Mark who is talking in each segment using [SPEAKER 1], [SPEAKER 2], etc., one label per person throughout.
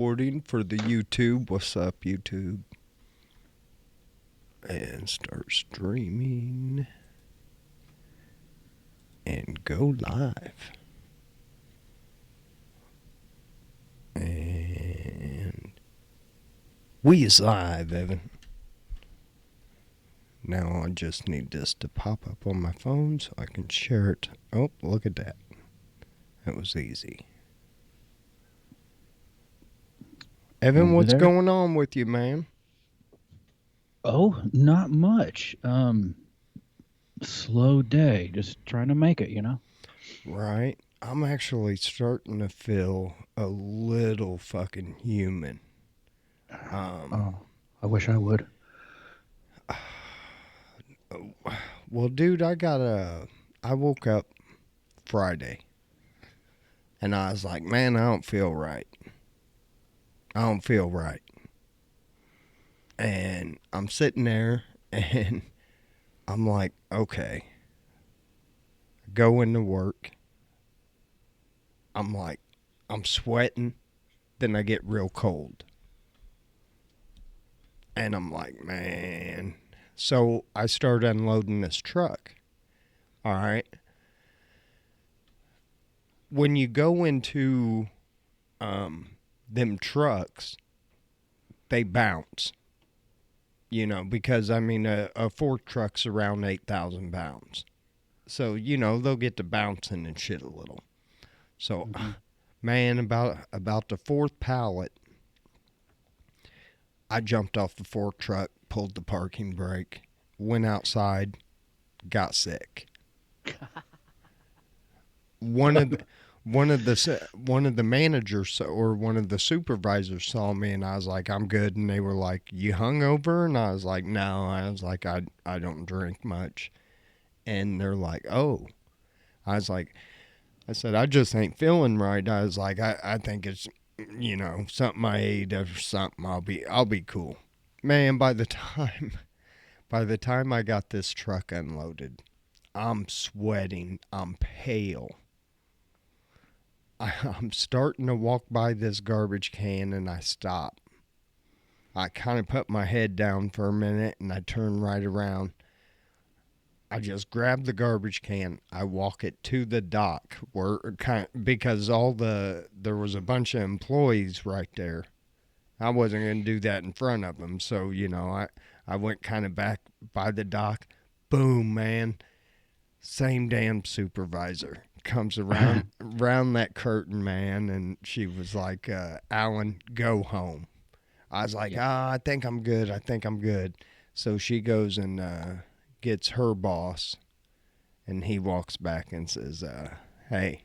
[SPEAKER 1] Recording for the YouTube. What's up, YouTube? And start streaming. And go live. And we is live, Evan. Now I just need this to pop up on my phone so I can share it. Oh, look at that. That was easy. Evan, what's going on with you, man?
[SPEAKER 2] Oh, not much. Slow day. Just trying to make it,
[SPEAKER 1] Right. I'm actually starting to feel a little fucking human.
[SPEAKER 2] Oh, I wish I would.
[SPEAKER 1] Well, dude, I woke up Friday and I was like, man, I don't feel right. I don't feel right. And I'm sitting there and I'm like, okay. Go into work. I'm like, I'm sweating. Then I get real cold. And I'm like, man. So I start unloading this truck. All right. When you go into them trucks, they bounce. Because I mean, a fork truck's around 8,000 pounds. So, they'll get to bouncing and shit a little. So, man, about the fourth pallet, I jumped off the fork truck, pulled the parking brake, went outside, got sick. One of the managers or one of the supervisors saw me and I was like, I'm good. And they were like, you hungover? And I was like, no. I was like, I don't drink much. And they're like, oh. I said, I just ain't feeling right. I was like, I think it's, something I ate or something. I'll be cool. Man, by the time I got this truck unloaded, I'm sweating. I'm pale. I'm starting to walk by this garbage can and I stop. I kind of put my head down for a minute and I turn right around. I just grab the garbage can. I walk it to the dock because there was a bunch of employees right there. I wasn't going to do that in front of them. So, I went kind of back by the dock. Boom, man. Same damn supervisor comes around that curtain, man, and she was like, Alan, go home. I was like, I think I'm good. I think I'm good. So she goes and gets her boss, and he walks back and says, hey,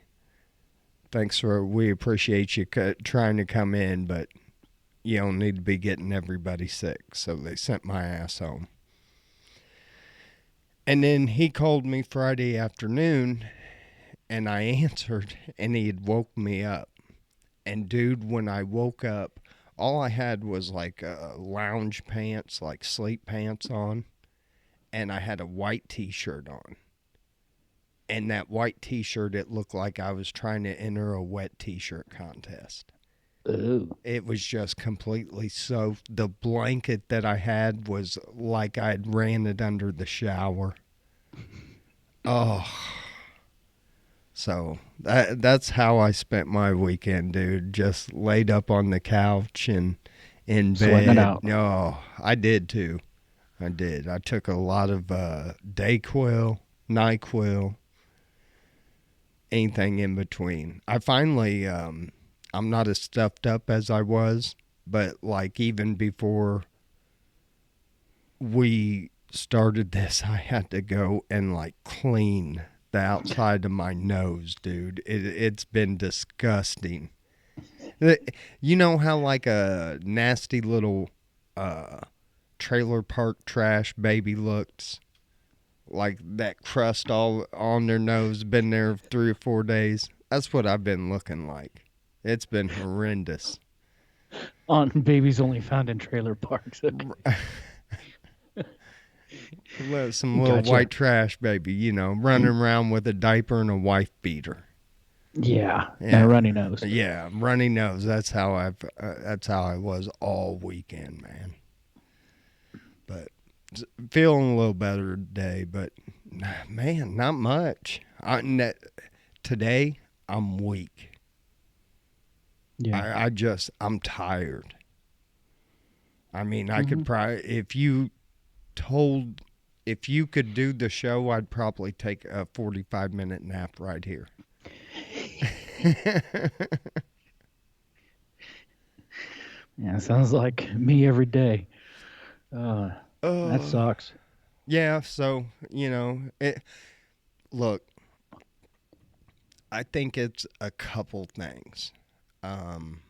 [SPEAKER 1] we appreciate you trying to come in, but you don't need to be getting everybody sick. So they sent my ass home. And then he called me Friday afternoon, and I answered, and he had woke me up. And dude, when I woke up, all I had was like lounge pants, like sleep pants on, and I had a white t-shirt on. And that white t-shirt, it looked like I was trying to enter a wet t-shirt contest.
[SPEAKER 2] Ooh.
[SPEAKER 1] It was just completely soaked. The blanket that I had was like I'd ran it under the shower. Oh. So that's how I spent my weekend, dude. Just laid up on the couch and in bed.
[SPEAKER 2] Sweating it out.
[SPEAKER 1] No, I did too. I did. I took a lot of Dayquil, NyQuil, anything in between. I finally, I'm not as stuffed up as I was, but like even before we started this, I had to go and like clean the outside of my nose, dude. It's been disgusting. You know how like a nasty little trailer park trash baby looks? Like that crust all on their nose, been there 3 or 4 days. That's what I've been looking like. It's been horrendous.
[SPEAKER 2] On babies only found in trailer parks.
[SPEAKER 1] Some little
[SPEAKER 2] Gotcha.
[SPEAKER 1] white trash baby, running around with a diaper and a wife beater.
[SPEAKER 2] Yeah, and a
[SPEAKER 1] Yeah,
[SPEAKER 2] runny nose.
[SPEAKER 1] yeah, runny nose. That's how I was all weekend, man. But feeling a little better today. But man, not much. Today I'm weak.
[SPEAKER 2] Yeah.
[SPEAKER 1] I'm tired. I mean, I could
[SPEAKER 2] Hmm.
[SPEAKER 1] probably told if you could do the show, I'd probably take a 45-minute nap right here.
[SPEAKER 2] Yeah, sounds like me every day. Uh, that
[SPEAKER 1] Oh,
[SPEAKER 2] sucks.
[SPEAKER 1] yeah. So look, I think it's a couple things. Um,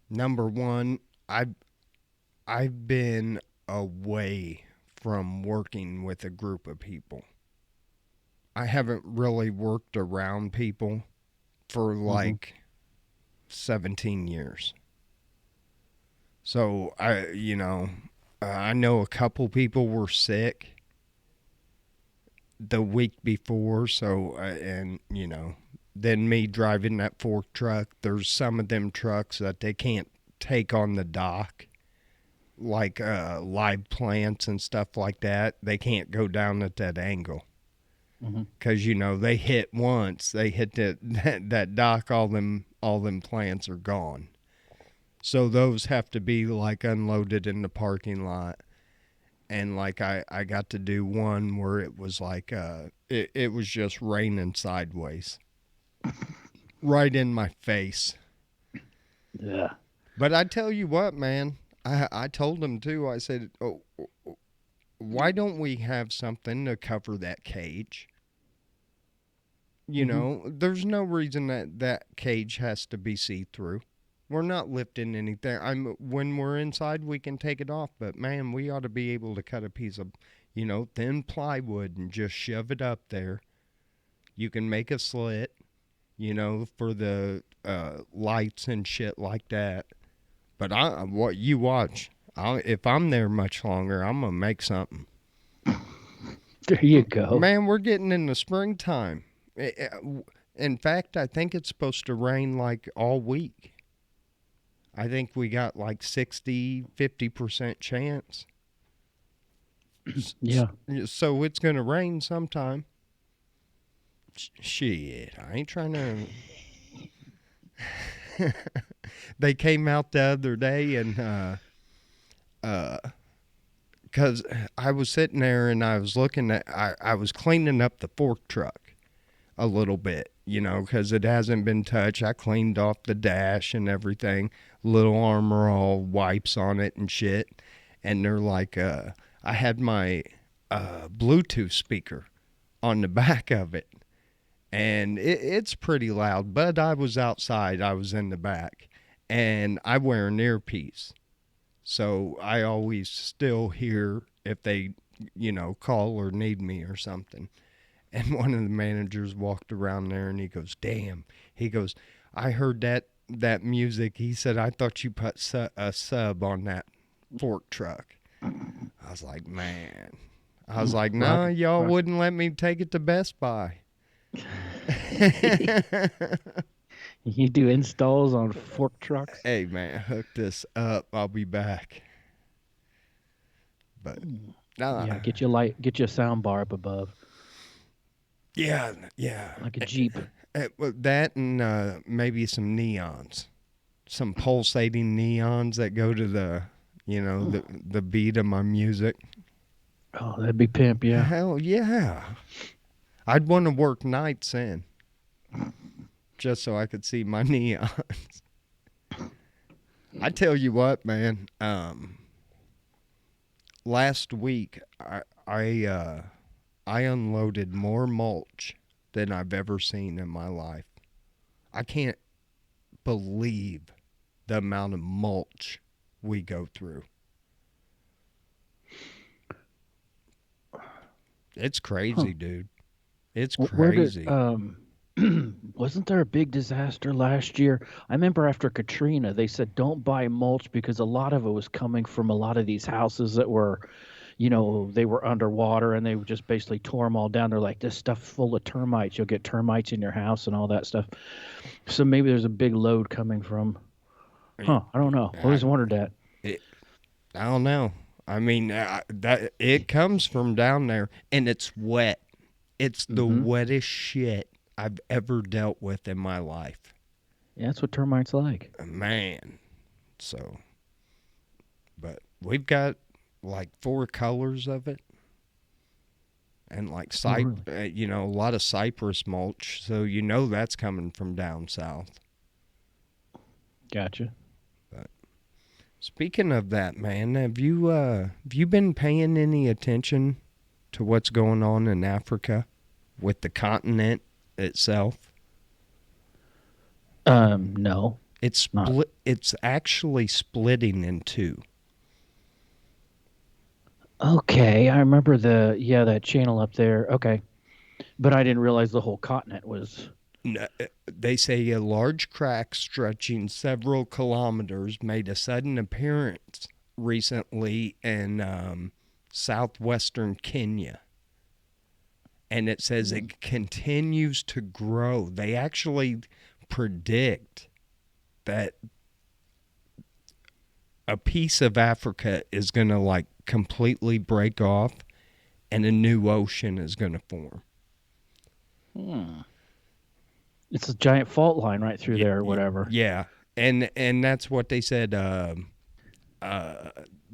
[SPEAKER 1] Number one, I've been away from working with a group of people. I haven't really worked around people for
[SPEAKER 2] Hmm.
[SPEAKER 1] like 17 years. So I know a couple people were sick the week before. So and then me driving that fork truck. There's some of them trucks that they can't take on the dock, like live plants and stuff like that. They can't go down at that angle
[SPEAKER 2] Hmm.
[SPEAKER 1] because they hit once. They hit that dock. All them plants are gone. So those have to be like unloaded in the parking lot. And like I got to do one where it was like it was just raining sideways right in my face.
[SPEAKER 2] Yeah.
[SPEAKER 1] But I tell you what, man, I told him too. I said, oh, why don't we have something to cover that cage?
[SPEAKER 2] Hmm.
[SPEAKER 1] There's no reason that cage has to be see through. We're not lifting anything. When we're inside, we can take it off. But man, we ought to be able to cut a piece of, thin plywood and just shove it up there. You can make a slit, for the lights and shit like that. But what you watch, if I'm there much longer, I'm gonna make something.
[SPEAKER 2] There you go.
[SPEAKER 1] Man, we're getting in the springtime. In fact, I think it's supposed to rain like all week. I think we got like 60-50% chance.
[SPEAKER 2] Yeah.
[SPEAKER 1] So it's going to rain sometime. Shit, I ain't trying to. They came out the other day and, uh, because I was sitting there and I was looking at, I was cleaning up the fork truck a little bit, because it hasn't been touched. I cleaned off the dash and everything, little Armor All wipes on it and shit. And they're like, I had my Bluetooth speaker on the back of it, and it's pretty loud. But I was outside, I was in the back, and I wear an earpiece, so I always still hear if they, call or need me or something. And one of the managers walked around there and he goes, "Damn." He goes, "I heard that music." He said, "I thought you put a sub on that fork truck." I was like, "Man." I was like,
[SPEAKER 2] Rock,
[SPEAKER 1] "No, y'all
[SPEAKER 2] rock.
[SPEAKER 1] wouldn't let me take it to Best Buy."
[SPEAKER 2] You do installs on fork trucks.
[SPEAKER 1] Hey man, hook this up. I'll be back. But
[SPEAKER 2] Yeah,
[SPEAKER 1] nah,
[SPEAKER 2] get you a sound bar up above,
[SPEAKER 1] yeah, yeah.
[SPEAKER 2] like a Jeep.
[SPEAKER 1] Well, that and maybe some neons, some pulsating neons that go to the beat of my music.
[SPEAKER 2] Oh, that'd be pimp, yeah.
[SPEAKER 1] Hell yeah. I'd want to work nights in just so I could see my neon. I tell you what, man. Last week I unloaded more mulch than I've ever seen in my life. I can't believe the amount of mulch we go through. It's
[SPEAKER 2] Huh.
[SPEAKER 1] crazy, dude. It's
[SPEAKER 2] Where did
[SPEAKER 1] crazy.
[SPEAKER 2] wasn't there a big disaster last year? I remember after Katrina, they said don't buy mulch because a lot of it was coming from a lot of these houses that were, they were underwater and they just basically tore them all down. They're like, this stuff full of termites. You'll get termites in your house and all that stuff. So maybe there's a big load coming from.
[SPEAKER 1] I,
[SPEAKER 2] Huh? I don't know.
[SPEAKER 1] I,
[SPEAKER 2] Always wondered that.
[SPEAKER 1] it, I don't know. I mean, that it comes from down there, and it's wet. It's the
[SPEAKER 2] Mm-hmm.
[SPEAKER 1] wettest shit I've ever dealt with in my life.
[SPEAKER 2] Yeah, that's what termites like.
[SPEAKER 1] Man. So, but we've got like 4 colors of it, and like
[SPEAKER 2] Oh, really?
[SPEAKER 1] a lot of cypress mulch. So that's coming from down south.
[SPEAKER 2] Gotcha.
[SPEAKER 1] But speaking of that, man, have you been paying any attention to what's going on in Africa with the continent itself?
[SPEAKER 2] No,
[SPEAKER 1] It's
[SPEAKER 2] not.
[SPEAKER 1] split. It's actually splitting in two.
[SPEAKER 2] Okay, I remember that channel up there. Okay, but I didn't realize the whole continent was.
[SPEAKER 1] They say a large crack stretching several kilometers made a sudden appearance recently in southwestern Kenya. And it says
[SPEAKER 2] Hmm.
[SPEAKER 1] it continues to grow. They actually predict that a piece of Africa is going to like completely break off and a new ocean is going to form.
[SPEAKER 2] Hmm. It's a giant fault line right through
[SPEAKER 1] Yeah,
[SPEAKER 2] there, or whatever.
[SPEAKER 1] yeah. And that's what they said. Uh,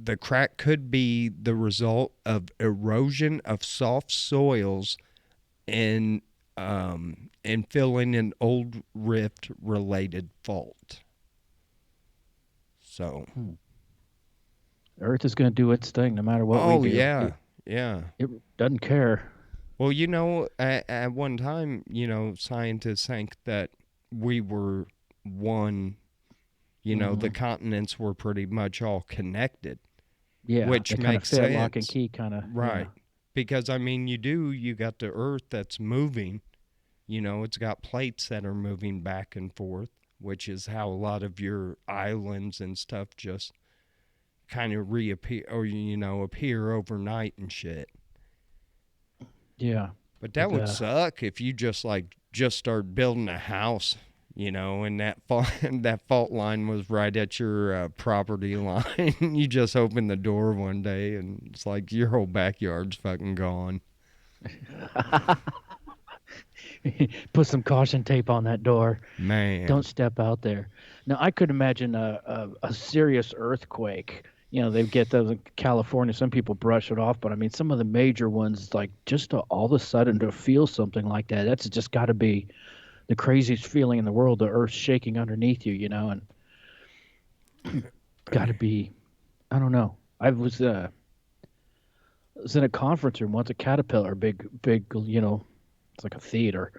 [SPEAKER 1] the crack could be the result of erosion of soft soils and filling an old rift related fault. So,
[SPEAKER 2] Hmm. Earth is going to do its thing no matter what we
[SPEAKER 1] oh
[SPEAKER 2] do.
[SPEAKER 1] yeah,
[SPEAKER 2] It
[SPEAKER 1] yeah.
[SPEAKER 2] it doesn't care.
[SPEAKER 1] Well, at one time, scientists think that we were one. The
[SPEAKER 2] Hmm.
[SPEAKER 1] continents were pretty much all connected,
[SPEAKER 2] Yeah,
[SPEAKER 1] which
[SPEAKER 2] they kind of
[SPEAKER 1] makes
[SPEAKER 2] fit lock and
[SPEAKER 1] sense,
[SPEAKER 2] key, kind of. Yeah.
[SPEAKER 1] right? Because I mean, you got the Earth that's moving. It's got plates that are moving back and forth, which is how a lot of your islands and stuff just kind of reappear or appear overnight and shit.
[SPEAKER 2] Yeah.
[SPEAKER 1] But that
[SPEAKER 2] But
[SPEAKER 1] would suck if you just start building a house, and that fault that fault line was right at your property line. You just open the door one day and it's like your whole backyard's fucking gone.
[SPEAKER 2] put some caution tape on that door. Don't
[SPEAKER 1] Man.
[SPEAKER 2] step out there. Now, I could imagine a serious earthquake. They get those in California. Some people brush it off, but I mean, some of the major ones, like just to all of a sudden to feel something like that, that's just got to be the craziest feeling in the world. The earth shaking underneath you, and got to be. I don't know. I was in a conference room once, a Caterpillar, big, it's like a theater,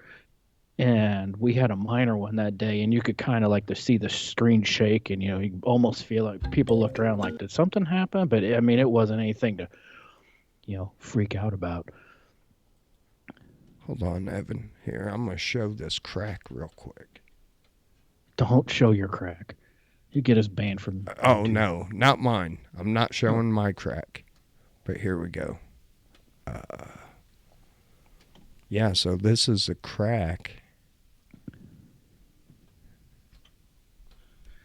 [SPEAKER 2] and we had a minor one that day, and you could kind of like to see the screen shake, and you almost feel like people looked around like, did something happen? But I mean, it wasn't anything to freak out about.
[SPEAKER 1] Hold on, Evan. Here, I'm going to show this crack real quick.
[SPEAKER 2] Don't show your crack. You get us banned from
[SPEAKER 1] Oh,
[SPEAKER 2] YouTube.
[SPEAKER 1] no, not mine. I'm not
[SPEAKER 2] Oh,
[SPEAKER 1] showing my crack. But here we go. Yeah, so this is a crack.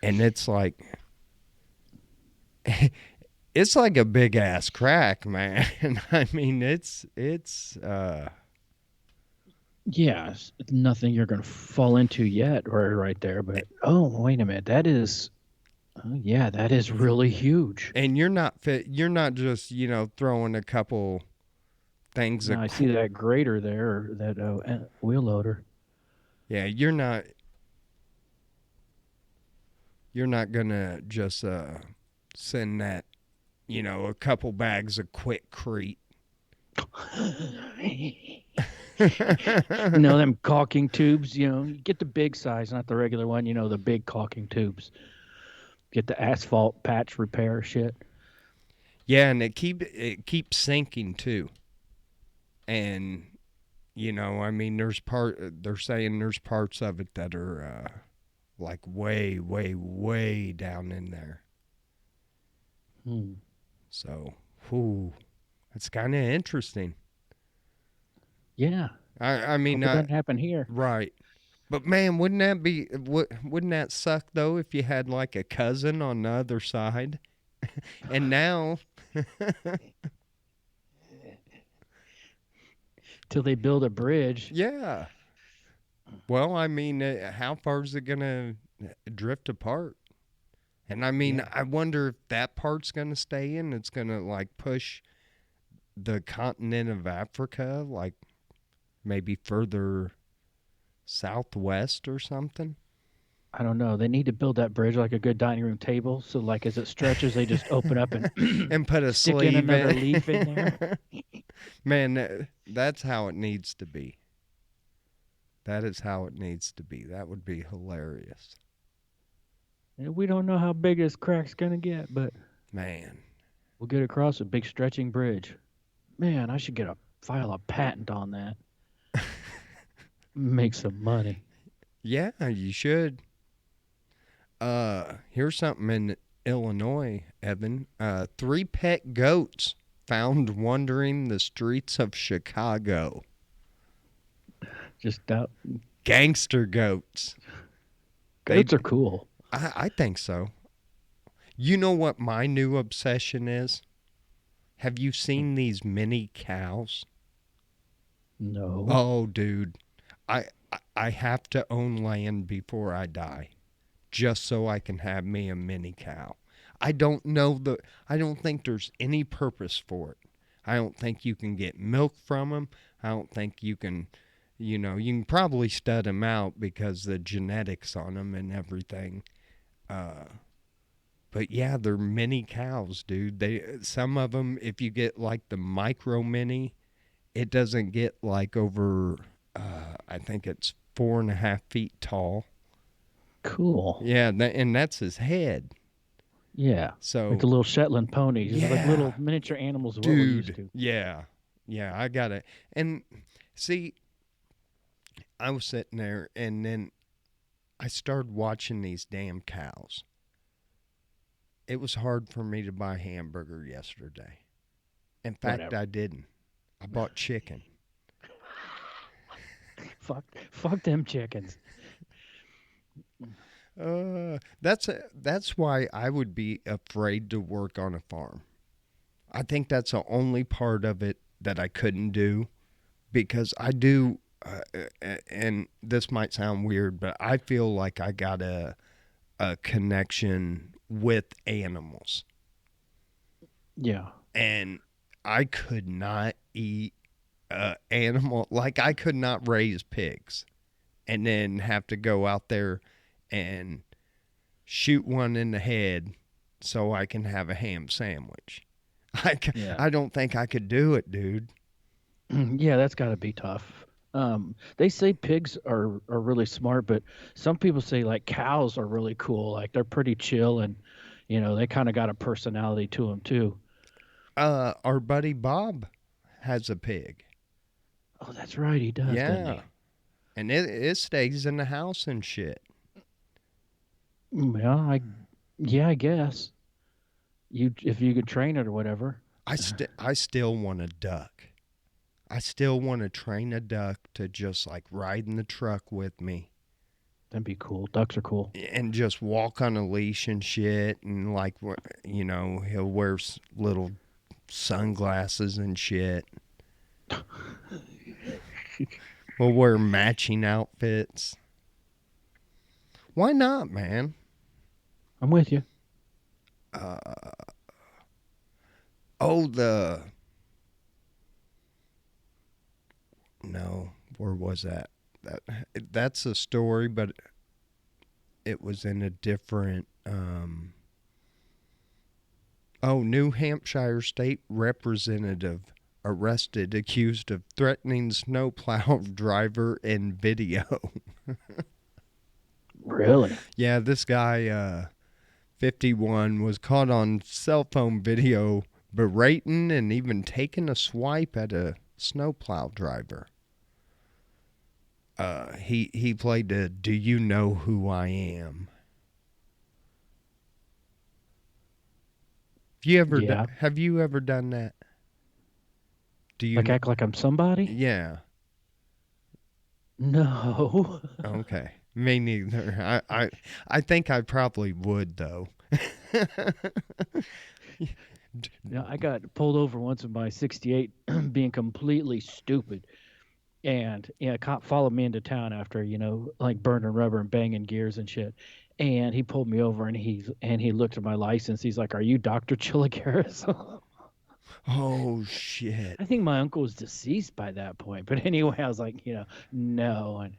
[SPEAKER 1] And it's like, it's like a big ass crack, man. I mean,
[SPEAKER 2] yeah, it's nothing you're gonna fall into yet, or right there. But oh, wait a minute, that is, yeah, that is really huge.
[SPEAKER 1] and you're not fit. You're not just, throwing a couple things
[SPEAKER 2] Now
[SPEAKER 1] of,
[SPEAKER 2] I see that grater there, or that wheel loader.
[SPEAKER 1] yeah, you're not gonna just send that, a couple bags of quick crete.
[SPEAKER 2] Them caulking tubes, you get the big size, not the regular one, the big caulking tubes. Get the asphalt patch repair shit.
[SPEAKER 1] Yeah, and it keeps sinking too. And I mean, they're saying there's parts of it that are like way, way, way down in there.
[SPEAKER 2] Hmm.
[SPEAKER 1] So, whew. It's kind of interesting.
[SPEAKER 2] Yeah.
[SPEAKER 1] I mean,
[SPEAKER 2] Hope it doesn't happen here.
[SPEAKER 1] right. But man, wouldn't that suck though if you had like a cousin on the other side? And now,
[SPEAKER 2] Till they build a bridge.
[SPEAKER 1] yeah. Well, I mean, how far is it gonna drift apart? And I mean,
[SPEAKER 2] Yeah.
[SPEAKER 1] I wonder if that part's gonna stay in. It's gonna like push the continent of Africa, like maybe further southwest or something.
[SPEAKER 2] I don't know. They need to build that bridge like a good dining room table. So, like, as it stretches, they just open up and
[SPEAKER 1] And put a
[SPEAKER 2] stick in
[SPEAKER 1] sleeve
[SPEAKER 2] another
[SPEAKER 1] in.
[SPEAKER 2] leaf in there.
[SPEAKER 1] Man, that's how it needs to be. That is how it needs to be. That would be hilarious.
[SPEAKER 2] And we don't know how big this crack's going to get, but
[SPEAKER 1] Man.
[SPEAKER 2] we'll get across a big stretching bridge. Man, I should file a patent on that. Make some money.
[SPEAKER 1] Yeah, you should. Here's something in Illinois, Evan. 3 pet goats found wandering the streets of Chicago.
[SPEAKER 2] Just that.
[SPEAKER 1] Gangster goats.
[SPEAKER 2] Goats are cool.
[SPEAKER 1] I think so. You know what my new obsession is? Have you seen these mini cows?
[SPEAKER 2] No.
[SPEAKER 1] Oh, dude. I have to own land before I die, just so I can have me a mini cow. I don't think there's any purpose for it. I don't think you can get milk from them. I don't think you can, you can probably stud them out because the genetics on them and everything. But yeah, they're mini cows, dude. Some of them, if you get like the micro mini, it doesn't get like over. I think it's 4.5 feet tall.
[SPEAKER 2] Cool.
[SPEAKER 1] Yeah, and that's his head.
[SPEAKER 2] Yeah. Like
[SPEAKER 1] So
[SPEAKER 2] the little Shetland ponies. Just like
[SPEAKER 1] yeah,
[SPEAKER 2] little miniature animals of what we're used
[SPEAKER 1] dude.
[SPEAKER 2] to.
[SPEAKER 1] Yeah, I got it. And see, I was sitting there, and then I started watching these damn cows. It was hard for me to buy a hamburger yesterday. In fact,
[SPEAKER 2] Whatever.
[SPEAKER 1] I didn't. I bought chicken.
[SPEAKER 2] Fuck them chickens.
[SPEAKER 1] That's why I would be afraid to work on a farm. I think that's the only part of it that I couldn't do because I do, and this might sound weird, but I feel like I got a connection with animals,
[SPEAKER 2] Yeah.
[SPEAKER 1] and I could not eat animal like I could not raise pigs and then have to go out there and shoot one in the head so I can have a ham sandwich.
[SPEAKER 2] Yeah.
[SPEAKER 1] I don't think I could do it, dude.
[SPEAKER 2] Yeah, that's got to be tough. They say pigs are really smart, but some people say like cows are really cool. Like they're pretty chill and they kind of got a personality to them too.
[SPEAKER 1] Our buddy Bob has a pig.
[SPEAKER 2] Oh, that's right, he does, doesn't he?
[SPEAKER 1] Yeah. And it stays in the house and shit.
[SPEAKER 2] Yeah, I guess if you could train it or whatever.
[SPEAKER 1] I still want a duck. I still want to train a duck to just like ride in the truck with me
[SPEAKER 2] That'd be cool. Ducks are cool.
[SPEAKER 1] and just walk on a leash and shit. And like, he'll wear little sunglasses and shit. We'll wear matching outfits. Why not, man?
[SPEAKER 2] I'm with you.
[SPEAKER 1] Oh, no, where was that? That's a story, but it was in a different. New Hampshire state representative arrested accused of threatening snowplow driver in video.
[SPEAKER 2] Really?
[SPEAKER 1] Yeah, this guy, 51, was caught on cell phone video berating and even taking a swipe at a snowplow driver. He played the "Do You Know Who I Am?"
[SPEAKER 2] Yeah.
[SPEAKER 1] Have you ever done that? Do you?
[SPEAKER 2] Like act like I'm somebody?
[SPEAKER 1] Yeah.
[SPEAKER 2] No.
[SPEAKER 1] Okay. Me neither. I think I probably would though.
[SPEAKER 2] You know, I got pulled over once in my 68 being completely stupid. And yeah, a cop followed me into town after, like burning rubber and banging gears and shit. And he pulled me over and he looked at my license. He's like, "Are you Dr. Chiligaris?"
[SPEAKER 1] Oh shit.
[SPEAKER 2] I think my uncle was deceased by that point. But anyway, I was like, no. And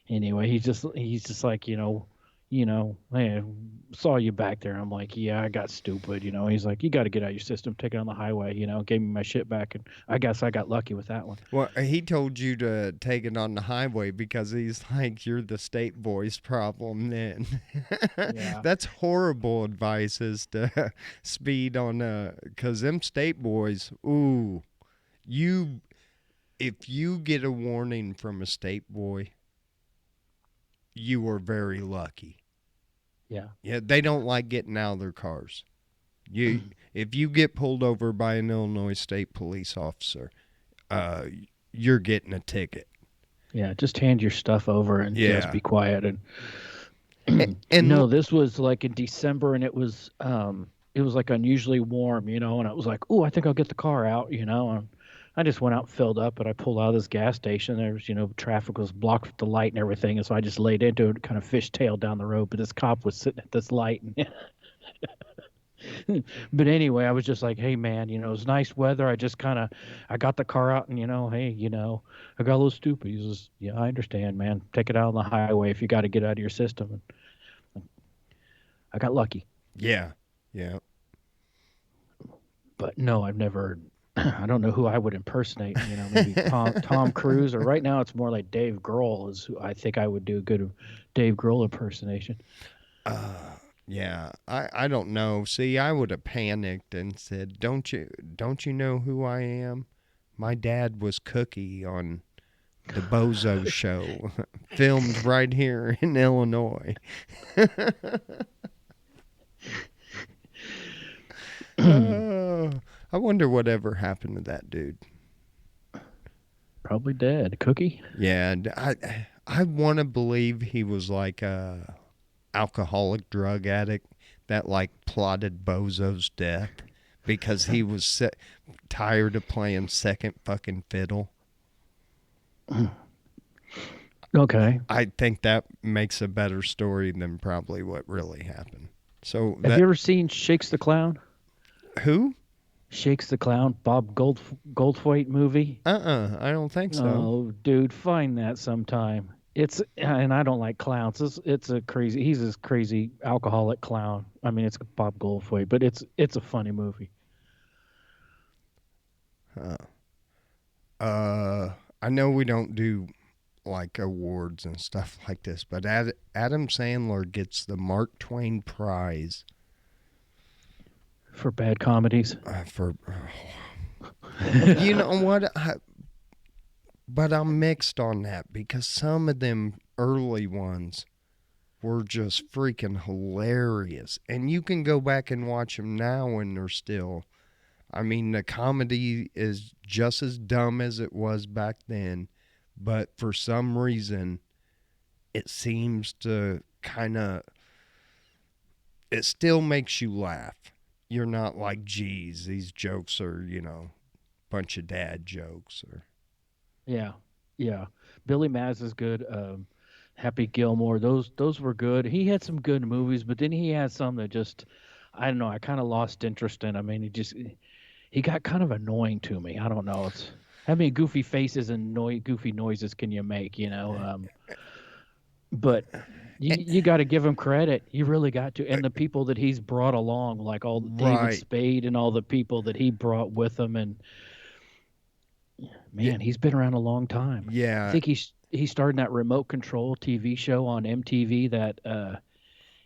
[SPEAKER 2] anyway, he's just like, hey, saw you back there. I'm like, yeah, I got stupid. He's like, you got to get out of your system, take it on the highway. Gave me my shit back, and I guess I got lucky with that one.
[SPEAKER 1] Well, he told you to take it on the highway because he's like, you're the state voice problem then.
[SPEAKER 2] Yeah,
[SPEAKER 1] That's horrible advice is to speed on, because them state boys, ooh, you, if you get a warning from a state boy, you were very lucky.
[SPEAKER 2] yeah.
[SPEAKER 1] Yeah, they don't like getting out of their cars. You, if you get pulled over by an Illinois State police officer, uh, you're getting a ticket.
[SPEAKER 2] Yeah, just hand your stuff over and just
[SPEAKER 1] Yeah,
[SPEAKER 2] be quiet. And
[SPEAKER 1] and
[SPEAKER 2] no, this was like in December, and it was like unusually warm, and I was like, "Oh, I think I'll get the car out," and I just went out and filled up, and I pulled out of this gas station. There was, traffic was blocked with the light and everything, and so I just laid into it, kind of fishtailed down the road. But this cop was sitting at this light, and but anyway, I was just like, "Hey, man, it was nice weather. I got the car out, and hey, I got a little stupid." He says, "Yeah, I understand, man. Take it out on the highway if you got to get out of your system." And I got lucky,
[SPEAKER 1] yeah, yeah.
[SPEAKER 2] but no, I've never. I don't know who I would impersonate. Maybe Tom Cruise, or right now it's more like Dave Grohl is who I think I would do a good Dave Grohl impersonation.
[SPEAKER 1] Yeah, I don't know. See, I would have panicked and said, don't you know who I am? My dad was Cookie on the Bozo Show, filmed right here in Illinois." Oh, I wonder whatever happened to that dude.
[SPEAKER 2] Probably dead. Cookie.
[SPEAKER 1] Yeah, I want to believe he was like a alcoholic drug addict that like plotted Bozo's death because he was tired of playing second fucking fiddle.
[SPEAKER 2] Okay.
[SPEAKER 1] I think that makes a better story than probably what really happened. So
[SPEAKER 2] Have you
[SPEAKER 1] that
[SPEAKER 2] ever seen Shakes the Clown?
[SPEAKER 1] who?
[SPEAKER 2] Shakes the Clown, Bob Goldthwait movie.
[SPEAKER 1] I don't think so.
[SPEAKER 2] Oh, dude, find that sometime. And I don't like clowns. It's a crazy. He's this crazy alcoholic clown. I mean, it's Bob Goldthwait, but it's a funny movie.
[SPEAKER 1] Uh, I know we don't do like awards and stuff like this, but Adam Sandler gets the Mark Twain Prize
[SPEAKER 2] For bad comedies.
[SPEAKER 1] for. You know what? But I'm mixed on that because some of them early ones were just freaking hilarious, and you can go back and watch them now, and they're still. I mean, the comedy is just as dumb as it was back then, but for some reason, it seems to kind of. It still makes you laugh. You're not like, geez, these jokes are, bunch of dad jokes or.
[SPEAKER 2] Yeah, yeah. Billy Maz is good. Happy Gilmore. Those were good. He had some good movies, but then he had some that just, I don't know. I kind of lost interest in. I mean, he got kind of annoying to me. I don't know. It's how many goofy faces and goofy noises can you make? But you got to give him credit. You really got to. And the people that he's brought along, like all David
[SPEAKER 1] Right.
[SPEAKER 2] Spade and all the people that he brought with him, and
[SPEAKER 1] Yeah.
[SPEAKER 2] man, he's been around a long time. I
[SPEAKER 1] Yeah.
[SPEAKER 2] think he started that remote control TV show on MTV that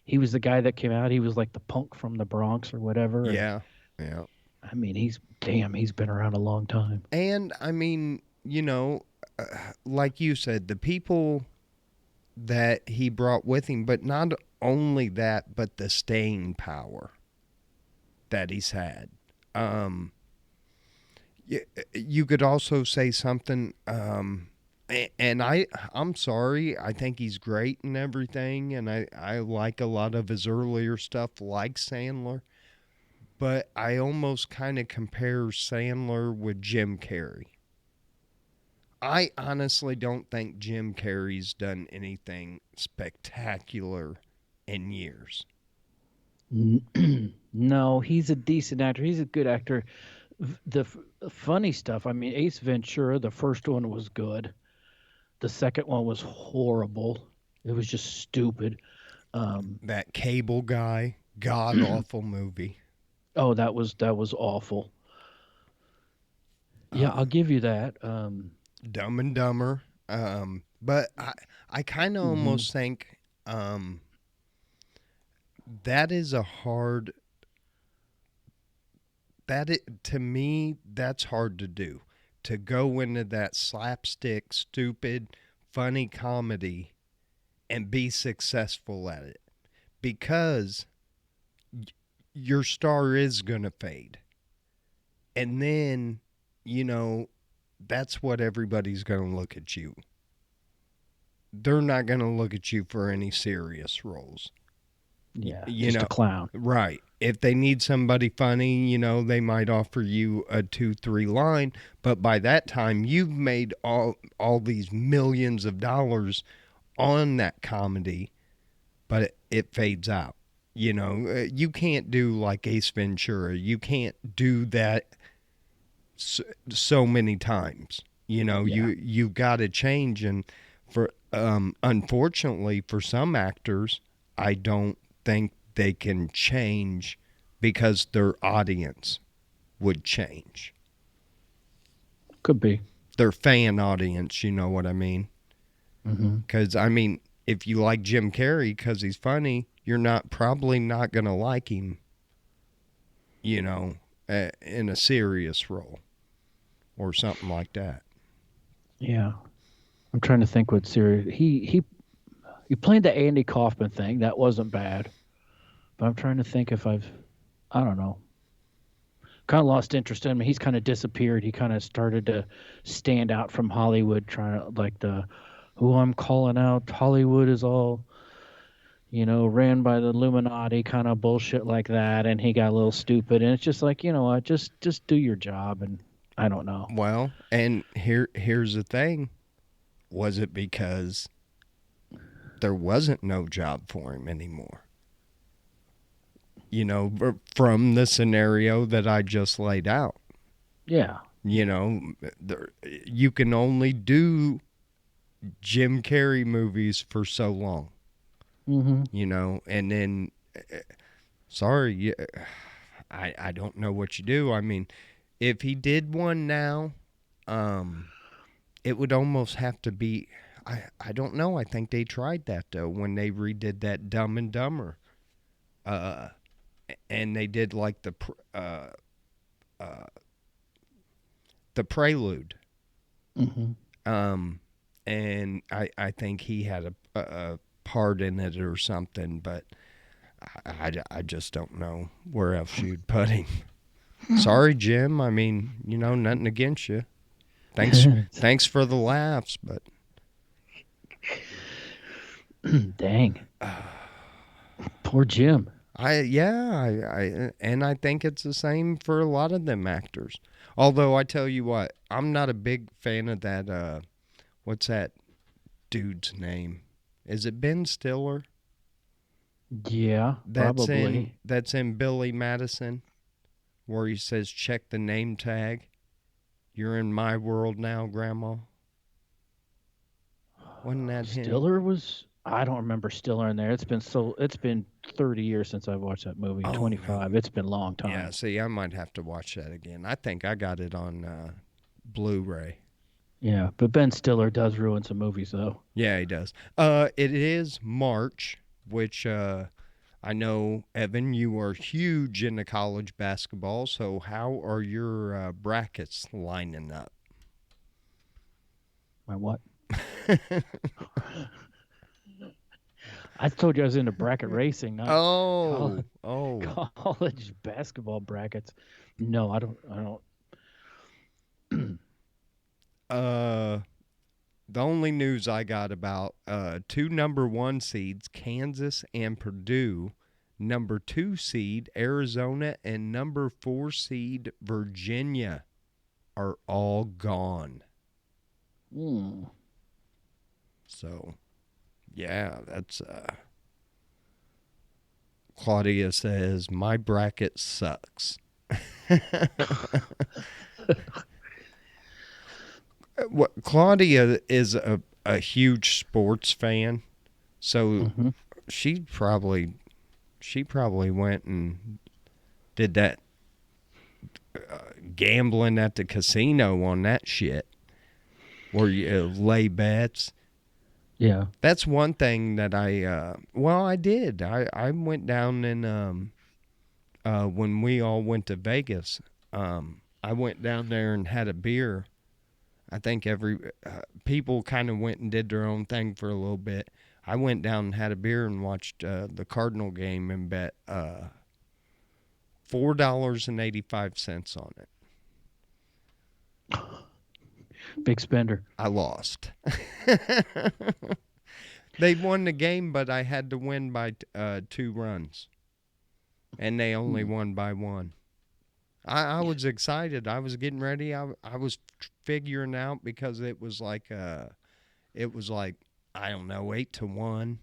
[SPEAKER 2] he was the guy that came out. He was like the punk from the Bronx or whatever. And
[SPEAKER 1] Yeah. Yeah.
[SPEAKER 2] I mean, he's been around a long time.
[SPEAKER 1] And I mean, like you said, the people that he brought with him, but not only that, but the staying power that he's had. Um, You could also say something. And I'm sorry. I think he's great and everything, and I like a lot of his earlier stuff, like Sandler. But I almost kind of compare Sandler with Jim Carrey. I honestly don't think Jim Carrey's done anything spectacular in years.
[SPEAKER 2] No, he's a decent actor. He's a good actor. Funny stuff. I mean, Ace Ventura, the first one was good. The second one was horrible. It was just stupid. Um,
[SPEAKER 1] That Cable Guy, god awful movie.
[SPEAKER 2] oh, that was awful. Yeah, I'll
[SPEAKER 1] Uh,
[SPEAKER 2] give you that.
[SPEAKER 1] Dumb and Dumber. But I kind of
[SPEAKER 2] Mhm.
[SPEAKER 1] almost think that is a hard to me that's hard to do, to go into that slapstick stupid funny comedy and be successful at it, because your star is going to fade, and then you know that's what everybody's going to look at you. They're not going to look at you for any serious roles.
[SPEAKER 2] Yeah,
[SPEAKER 1] You
[SPEAKER 2] just a
[SPEAKER 1] know,
[SPEAKER 2] clown.
[SPEAKER 1] right. If they need somebody funny, they might offer you a 2, 3 line, but by that time you've made all these millions of dollars on that comedy, but it fades out. You can't do like Ace Ventura. You can't do that so many times.
[SPEAKER 2] Yeah,
[SPEAKER 1] You've got to change, and for unfortunately for some actors, I don't think they can change because their audience would change.
[SPEAKER 2] could be.
[SPEAKER 1] Their fan audience, you know what I mean?
[SPEAKER 2] Hmm.
[SPEAKER 1] Because if you like Jim Carrey because he's funny, you're not probably not gonna like him, you know, in a serious role or something like that.
[SPEAKER 2] Yeah, I'm trying to think what series he played the Andy Kaufman thing. That wasn't bad, but I'm trying to think if I don't know. Kind of lost interest in him. He's kind of disappeared. He kind of started to stand out from Hollywood, trying to like the who I'm calling out. Hollywood is all ran by the Illuminati kind of bullshit like that, and he got a little stupid. And it's just like what, just do your job, and I don't know.
[SPEAKER 1] Well, and here's the thing: was it because there wasn't no job for him anymore? From the scenario that I just laid out.
[SPEAKER 2] Yeah.
[SPEAKER 1] You know, you can only do Jim Carrey movies for so long.
[SPEAKER 2] Hmm.
[SPEAKER 1] And then, sorry, I don't know what you do. I mean, if he did one now, um, it would almost have to be. I don't know. I think they tried that though when they redid that Dumb and Dumber, uh, and they did like uh, the prelude.
[SPEAKER 2] Hmm.
[SPEAKER 1] Um, and I think he had a part in it or something, but I just don't know where else you'd put him. Sorry, Jim. I mean, nothing against you. Thanks for the laughs, but
[SPEAKER 2] Dang, poor Jim.
[SPEAKER 1] and I think it's the same for a lot of them actors. Although I tell you what, I'm not a big fan of that. What's that dude's name? Is it Ben Stiller?
[SPEAKER 2] Yeah, probably.
[SPEAKER 1] That's in Billy Madison, where he says, "Check the name tag. You're in my world now, Grandma." Wasn't that him?
[SPEAKER 2] Stiller was. I don't remember Stiller in there. It's been 30 years since I've watched that movie.
[SPEAKER 1] Oh no.
[SPEAKER 2] 25. It's been a long
[SPEAKER 1] Yeah.
[SPEAKER 2] time.
[SPEAKER 1] See, I might have to watch that again. I think I got it on Blu-ray.
[SPEAKER 2] Yeah, but Ben Stiller does ruin some movies though.
[SPEAKER 1] Yeah, he does. It is March, which I know, Evan, you are huge into college basketball. So how are your brackets lining up?
[SPEAKER 2] My what? I told you I was into bracket racing, not
[SPEAKER 1] Oh,
[SPEAKER 2] college,
[SPEAKER 1] oh.
[SPEAKER 2] college basketball brackets. No, I don't.
[SPEAKER 1] Uh, the only news I got about two number one seeds, Kansas and Purdue, number two seed, Arizona, and number four seed, Virginia, are all gone.
[SPEAKER 2] Hmm.
[SPEAKER 1] So, yeah, that's. Claudia says, my bracket sucks. What Claudia is a huge sports fan, so
[SPEAKER 2] Hmm.
[SPEAKER 1] she probably went and did that gambling at the casino on that shit where you lay bets.
[SPEAKER 2] Yeah.
[SPEAKER 1] That's one thing that I did. I went down and when we all went to Vegas, I went down there and had a beer. I think every people kind of went and did their own thing for a little bit. I went down and had a beer and watched the Cardinal game and bet $4.85 on it.
[SPEAKER 2] Big spender.
[SPEAKER 1] I lost. They won the game, but I had to win by 2 runs, and they only
[SPEAKER 2] Hmm.
[SPEAKER 1] won by one. I was excited. I was getting ready. I was figuring out because it was like I don't know 8-1.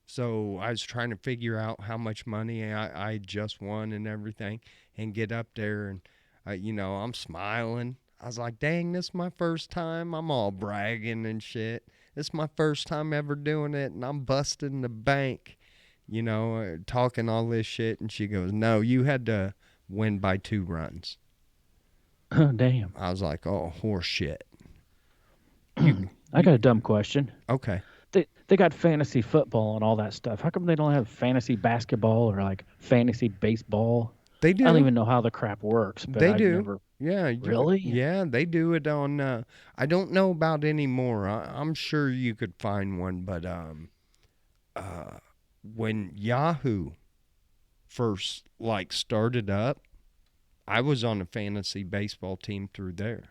[SPEAKER 1] So I was trying to figure out how much money I just won and everything, and get up there and I'm smiling. I was like, dang, this is my first time. I'm all bragging and shit. This is my first time ever doing it, and I'm busting the bank, talking all this shit. And she goes, no, you had to win by 2 runs.
[SPEAKER 2] Damn.
[SPEAKER 1] I was like, oh, horse shit. You,
[SPEAKER 2] I
[SPEAKER 1] you,
[SPEAKER 2] got a dumb question.
[SPEAKER 1] okay.
[SPEAKER 2] They got fantasy football and all that stuff. How come they don't have fantasy basketball or like fantasy baseball?
[SPEAKER 1] They
[SPEAKER 2] I don't
[SPEAKER 1] do.
[SPEAKER 2] even know how the crap works, but
[SPEAKER 1] They
[SPEAKER 2] I've
[SPEAKER 1] do.
[SPEAKER 2] never
[SPEAKER 1] Yeah,
[SPEAKER 2] really.
[SPEAKER 1] yeah, they do it on. I don't know about anymore. I'm sure you could find one, but uh, when Yahoo first like started up, I was on a fantasy baseball team through there.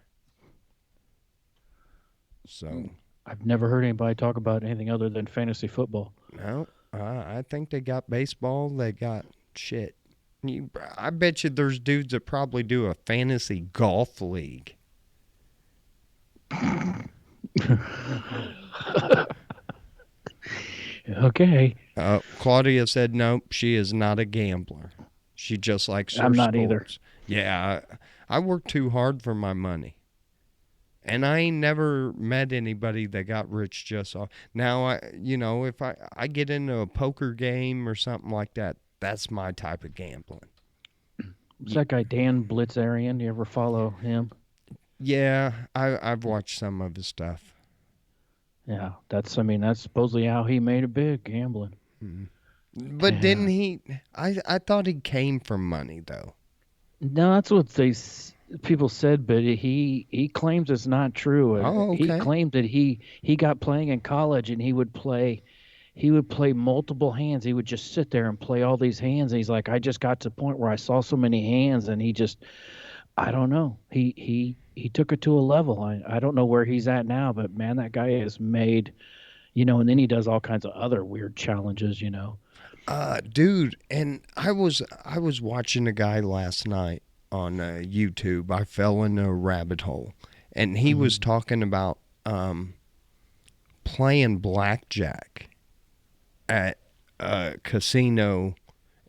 [SPEAKER 2] Hmm.
[SPEAKER 1] So
[SPEAKER 2] I've never heard anybody talk about anything other than fantasy football.
[SPEAKER 1] no, I think they got baseball. They got shit. I bet you there's dudes that probably do a fantasy golf league.
[SPEAKER 2] Okay.
[SPEAKER 1] Claudia said, nope, she is not a gambler. She just likes her
[SPEAKER 2] I'm not either.
[SPEAKER 1] sports. Yeah, I work too hard for my money. And I ain't never met anybody that got rich just off. Now, if I get into a poker game or something like that, that's my type of gambling.
[SPEAKER 2] What's that guy Dan Blitzarian? You ever follow him?
[SPEAKER 1] Yeah, I've watched some of his stuff.
[SPEAKER 2] Yeah, that's supposedly how he made it big, gambling.
[SPEAKER 1] Mhm. But didn't
[SPEAKER 2] Yeah.
[SPEAKER 1] he? I thought he came from money, though.
[SPEAKER 2] No, that's what people said, but he claims it's not true.
[SPEAKER 1] Oh,
[SPEAKER 2] He
[SPEAKER 1] okay.
[SPEAKER 2] claimed that he got playing in college and he would play multiple hands. He would just sit there and play all these hands. And he's like, I just got to the point where I saw so many hands, and I don't know. He took it to a level. I don't know where he's at now, but man, that guy has made, and then he does all kinds of other weird challenges.
[SPEAKER 1] Dude, and I was watching a guy last night on YouTube. I fell into a rabbit hole, and he was
[SPEAKER 2] Mhm.
[SPEAKER 1] talking about playing blackjack at a casino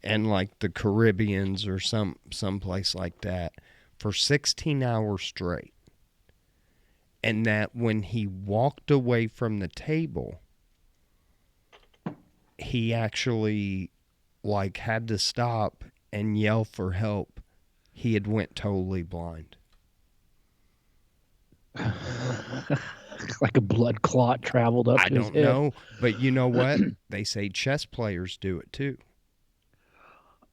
[SPEAKER 1] and like the Caribbeans or some place like that for 16 hours straight, and that when he walked away from the table, he actually like had to stop and yell for help. He had went totally blind.
[SPEAKER 2] Like a blood clot traveled up
[SPEAKER 1] I
[SPEAKER 2] to his
[SPEAKER 1] don't
[SPEAKER 2] head.
[SPEAKER 1] know, but you know what? They say chess players do it too.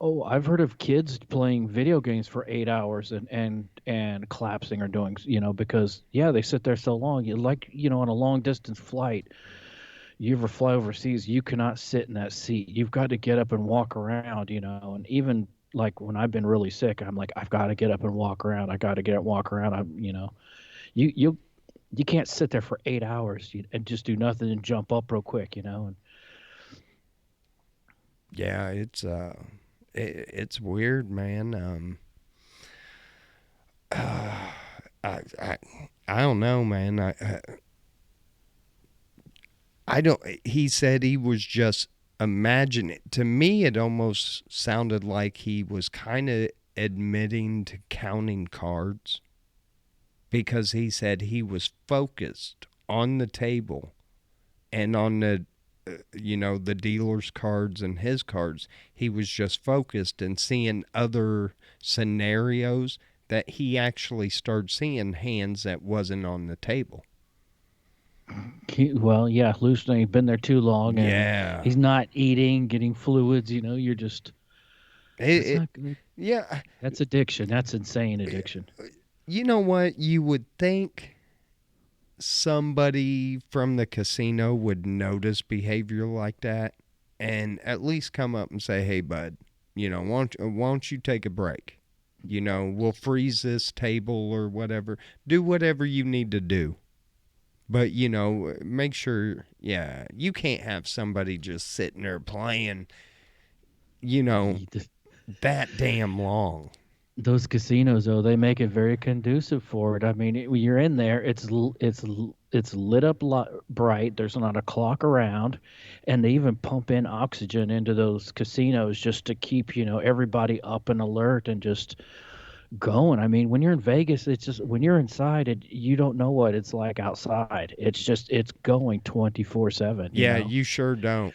[SPEAKER 2] Oh, I've heard of kids playing video games for 8 hours and collapsing or doing, because yeah, they sit there so long. You like, on a long distance flight, You ever fly overseas, you cannot sit in that seat. You've got to get up and walk around, and even like when I've been really sick, I'm like, I've got to get up and walk around. I got to get up and walk around. You you can't sit there for 8 hours and just do nothing and jump up real quick. And
[SPEAKER 1] Yeah, it's weird, man. I I I don't know, man. I don't. He said he was just imagining. To me, it almost sounded like he was kind of admitting to counting cards because he said he was focused on the table and on the dealer's cards and his cards. He was just focused and seeing other scenarios that he actually started seeing hands that wasn't on the table.
[SPEAKER 2] well, yeah, hallucinating. Been there too long, and
[SPEAKER 1] Yeah.
[SPEAKER 2] he's not eating, getting fluids. You're just that's
[SPEAKER 1] It,
[SPEAKER 2] not good.
[SPEAKER 1] yeah.
[SPEAKER 2] That's addiction. That's insane addiction.
[SPEAKER 1] You know what? You would think somebody from the casino would notice behavior like that and at least come up and say, "Hey, bud, why don't you take a break? We'll freeze this table or whatever. Do whatever you need to do. But, make sure, yeah, you can't have somebody just sitting there playing, you know, that damn long."
[SPEAKER 2] Those casinos, though, they make it very conducive for it. I mean, when you're in there, it's lit up bright. There's not a clock around, and they even pump in oxygen into those casinos just to keep everybody up and alert and just going. I mean, when you're in Vegas, it's just when you're inside it, you don't know what it's like outside. It's going 24/7.
[SPEAKER 1] Yeah, you sure don't.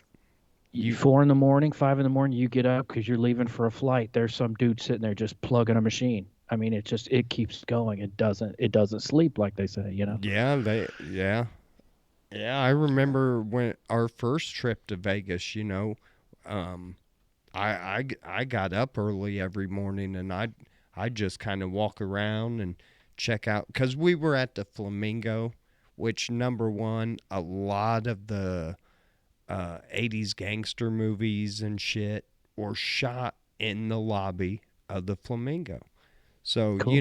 [SPEAKER 1] You
[SPEAKER 2] 4 in the morning, 5 in the morning, you get up because you're leaving for a flight. There's some dude sitting there just plugging a machine. I mean, it keeps going. It doesn't sleep like they say.
[SPEAKER 1] Yeah, yeah, I remember when our first trip to Vegas, um, I got up early every morning and I just kind of walk around and check out because we were at the Flamingo, which number one, a lot of the 80s gangster movies and shit were shot in the lobby of the Flamingo. So,
[SPEAKER 2] Cool.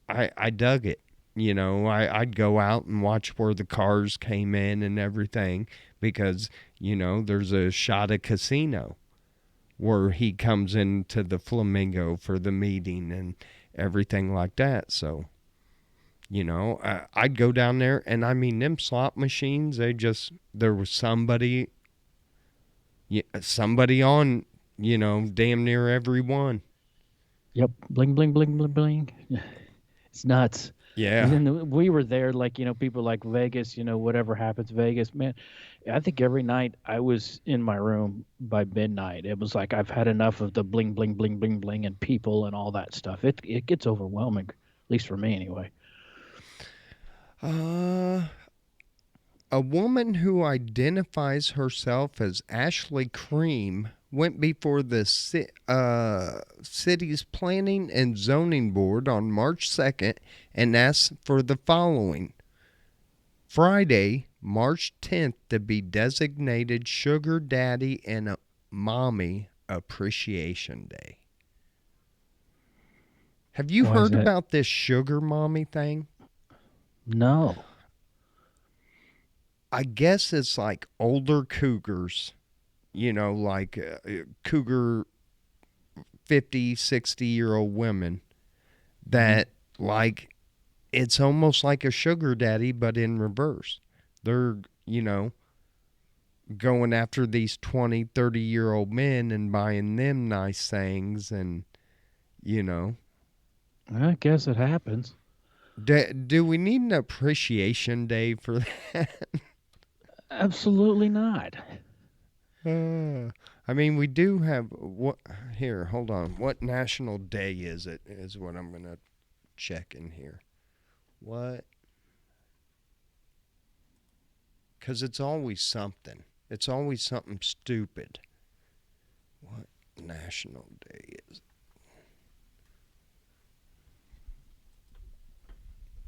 [SPEAKER 1] I dug it. I'd go out and watch where the cars came in and everything because, there's a shot of casino where he comes into the Flamingo for the meeting and everything like that. So, I'd go down there and I mean, them slot machines, there was somebody on, damn near every one.
[SPEAKER 2] Yep. Bling, bling, bling, bling, bling. It's nuts. And
[SPEAKER 1] Yeah.
[SPEAKER 2] then we were there, like, people like Vegas, whatever happens, Vegas, man. I think every night I was in my room by midnight. It was like I've had enough of the bling, bling, bling, bling, bling, and people and all that stuff. It gets overwhelming, at least for me anyway.
[SPEAKER 1] Uh, A woman who identifies herself as Ashley Cream went before the city's Planning and Zoning Board on March 2nd and asked for the following: Friday, March 10th, to be designated Sugar Daddy and Mommy Appreciation Day. Have you
[SPEAKER 2] Why is
[SPEAKER 1] heard
[SPEAKER 2] that?
[SPEAKER 1] about this sugar mommy thing?
[SPEAKER 2] No.
[SPEAKER 1] I guess it's like older cougars, like cougar 50, 60-year-old women
[SPEAKER 2] Hmm.
[SPEAKER 1] that like it's almost like a sugar daddy but in reverse. They're, going after these 20, 30-year-old men and buying them nice things and, you know,
[SPEAKER 2] I guess it happens.
[SPEAKER 1] do we need an appreciation day for that?
[SPEAKER 2] Absolutely not.
[SPEAKER 1] I mean, we do have what here, hold on. What national day is it? Is what I'm going to check in here. What? Cuz it's always something. It's always something stupid. What national day is it?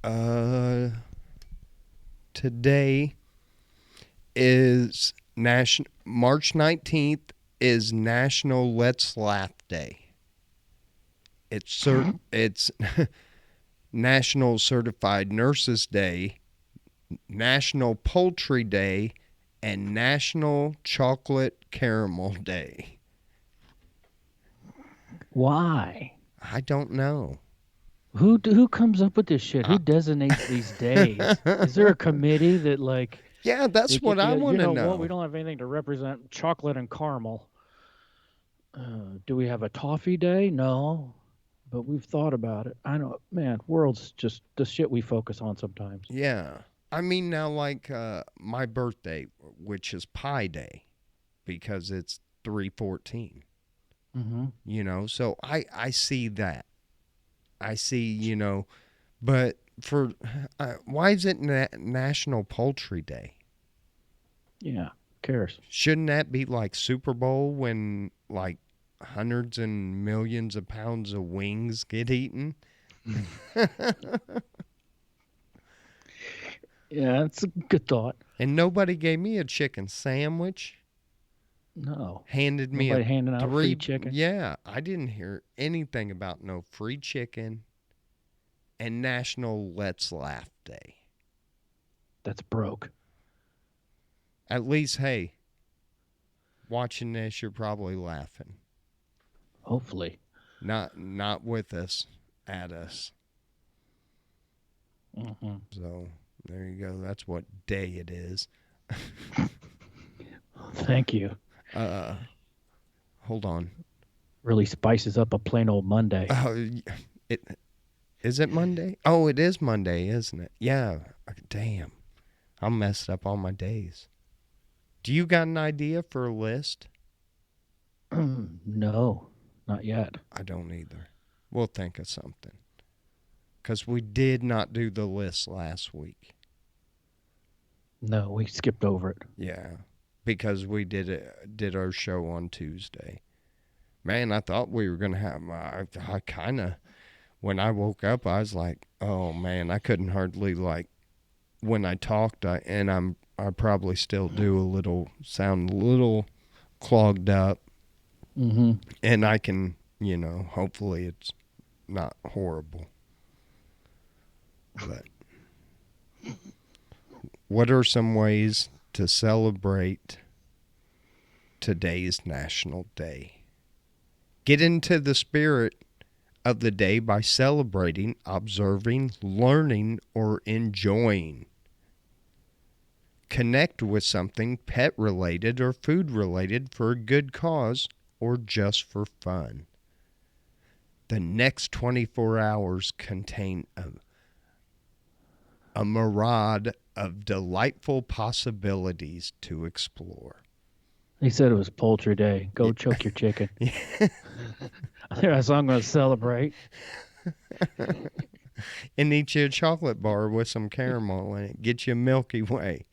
[SPEAKER 1] Uh Today is March 19th is National Let's Laugh Day. It's National Certified Nurses Day, National Poultry Day, and National Chocolate Caramel Day.
[SPEAKER 2] Why?
[SPEAKER 1] I don't know.
[SPEAKER 2] Who comes up with this shit?
[SPEAKER 1] I,
[SPEAKER 2] Who designates these days? Is there a committee that like
[SPEAKER 1] yeah,
[SPEAKER 2] they
[SPEAKER 1] that's what
[SPEAKER 2] get
[SPEAKER 1] I
[SPEAKER 2] together? You
[SPEAKER 1] want to
[SPEAKER 2] know what? We
[SPEAKER 1] know.
[SPEAKER 2] don't have anything to represent chocolate and caramel. Do we have a toffee day? No, but we've thought about it. I know, man. World's just the shit we focus on sometimes.
[SPEAKER 1] Yeah. I mean, now, like my birthday, which is Pi Day, because it's 3/14.
[SPEAKER 2] Mm-hmm.
[SPEAKER 1] So I see that. I see, but for why is it National Poultry Day?
[SPEAKER 2] Yeah, who cares?
[SPEAKER 1] Shouldn't that be like Super Bowl when like hundreds and millions of pounds of wings get eaten?
[SPEAKER 2] Yeah, it's a good thought.
[SPEAKER 1] And nobody gave me a chicken sandwich.
[SPEAKER 2] No,
[SPEAKER 1] Handed me a
[SPEAKER 2] nobody handing out free
[SPEAKER 1] three.
[SPEAKER 2] chicken.
[SPEAKER 1] Yeah, I didn't hear anything about no free chicken and National Let's Laugh Day.
[SPEAKER 2] That's broke.
[SPEAKER 1] At least, hey, watching this, you're probably laughing.
[SPEAKER 2] Hopefully.
[SPEAKER 1] Not with us, at us.
[SPEAKER 2] Mm-hmm.
[SPEAKER 1] So there you go. That's what day it is.
[SPEAKER 2] Thank you.
[SPEAKER 1] Uh, hold on.
[SPEAKER 2] Really spices up a plain old Monday.
[SPEAKER 1] It is it Monday? Oh, it is Monday, isn't it? Yeah. Damn, I'm messed up on my days. Do you got an idea for a list?
[SPEAKER 2] No, not yet.
[SPEAKER 1] I don't either. We'll think of something. Because we did not do the list last week.
[SPEAKER 2] No, we skipped over it.
[SPEAKER 1] Yeah. Because we did our show on Tuesday. Man, I thought we were going to have, I kind of, when I woke up, I was like, oh man, I couldn't hardly like, when I talked, I probably still do sound a little clogged up.
[SPEAKER 2] Mm-hmm.
[SPEAKER 1] And I can, hopefully it's not horrible. But what are some ways to celebrate today's National Day? Get into the spirit of the day by celebrating, observing, learning, or enjoying. Connect with something pet related or food related for a good cause or just for fun. The next 24 hours contain a mirage of delightful possibilities to explore.
[SPEAKER 2] He said it was poultry day. Go choke your chicken. So I'm going to celebrate.
[SPEAKER 1] And eat you a chocolate bar with some caramel in it. Get you a Milky Way.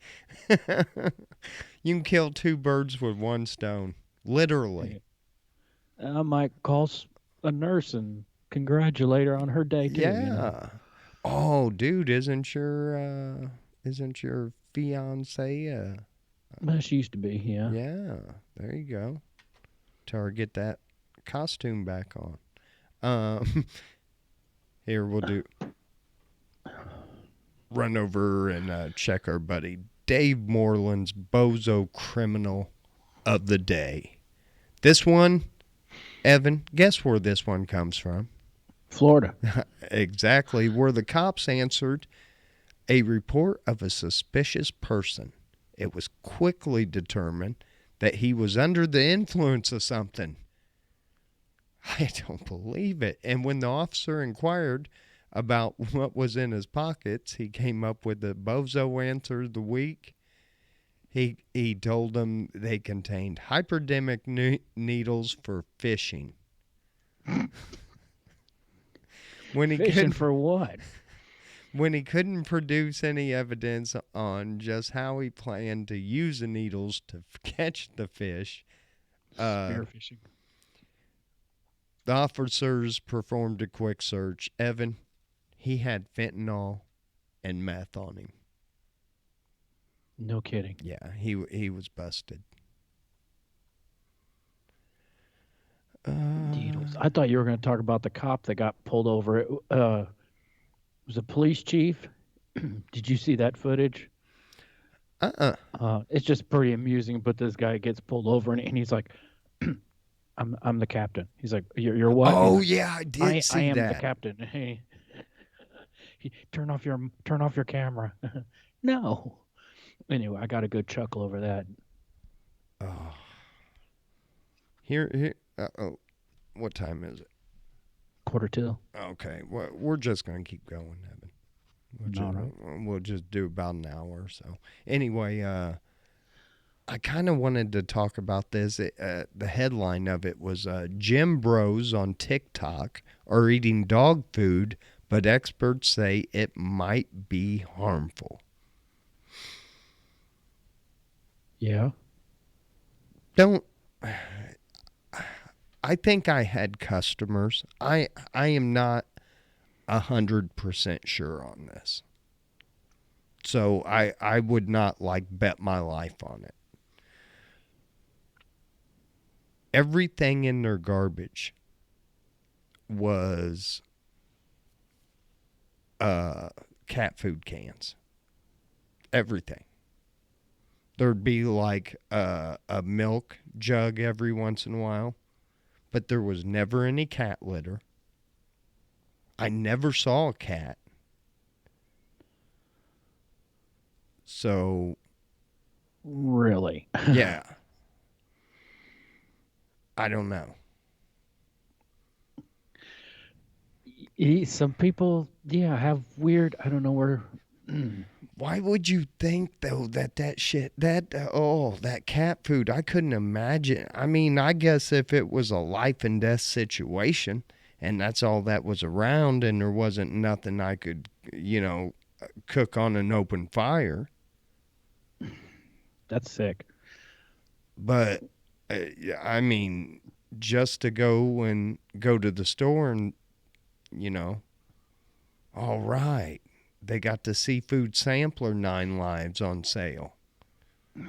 [SPEAKER 1] You can kill two birds with one stone. Literally.
[SPEAKER 2] I might call a nurse and congratulate her on her day too.
[SPEAKER 1] Yeah. Oh, dude, isn't your fiance?
[SPEAKER 2] Well, she used to be. Yeah.
[SPEAKER 1] Yeah. There you go. Tell her get that costume back on. Here we'll do. Run over and check our buddy Dave Moreland's Bozo Criminal of the Day. This one, Evan, guess where this one comes from?
[SPEAKER 2] Florida.
[SPEAKER 1] Exactly, where the cops answered a report of a suspicious person. It was quickly determined that he was under the influence of something. I don't believe it. And when the officer inquired about what was in his pockets, he came up with the bozo answer of the week. He told them they contained hypodermic needles for fishing.
[SPEAKER 2] Fishing for what?
[SPEAKER 1] When he couldn't produce any evidence on just how he planned to use the needles to catch the fish,
[SPEAKER 2] Spearfishing.
[SPEAKER 1] the officers performed a quick search. Evan, he had fentanyl and meth on him.
[SPEAKER 2] No kidding.
[SPEAKER 1] Yeah, he was busted. Uh,
[SPEAKER 2] Needles. I thought you were going to talk about the cop that got pulled over. It was a police chief. Did you see that footage?
[SPEAKER 1] uh-uh.
[SPEAKER 2] It's just pretty amusing. But this guy gets pulled over, and he's like, I'm the captain." He's like, "You're what?" He's
[SPEAKER 1] Oh
[SPEAKER 2] like,
[SPEAKER 1] yeah, I did
[SPEAKER 2] I
[SPEAKER 1] see
[SPEAKER 2] am the
[SPEAKER 1] that.
[SPEAKER 2] captain." Hey, turn off your camera. No. Anyway, I got a good chuckle over that.
[SPEAKER 1] Oh, here. Oh, what time is it?
[SPEAKER 2] Quarter till.
[SPEAKER 1] Okay, well, we're just gonna keep going, Evan.
[SPEAKER 2] All right.
[SPEAKER 1] We'll just do about an hour or so. Anyway, I kind of wanted to talk about this. The headline of it was Gym Bros on TikTok are eating dog food, but experts say it might be harmful.
[SPEAKER 2] Yeah.
[SPEAKER 1] Don't. I think I had customers. I am not 100% sure on this. So I would not like bet my life on it. Everything in their garbage was cat food cans. Everything. There'd be like a milk jug every once in a while, but there was never any cat litter. I never saw a cat. So,
[SPEAKER 2] Really.
[SPEAKER 1] yeah, I don't know.
[SPEAKER 2] Some people, yeah, have weird. I don't know where.
[SPEAKER 1] Why would you think though that shit that cat food I couldn't imagine. I mean, I guess if it was a life and death situation and that's all that was around and there wasn't nothing I could, cook on an open fire,
[SPEAKER 2] That's sick.
[SPEAKER 1] but I mean just to go to the store and, you know, all right, they got the seafood sampler 9 lives on sale.
[SPEAKER 2] You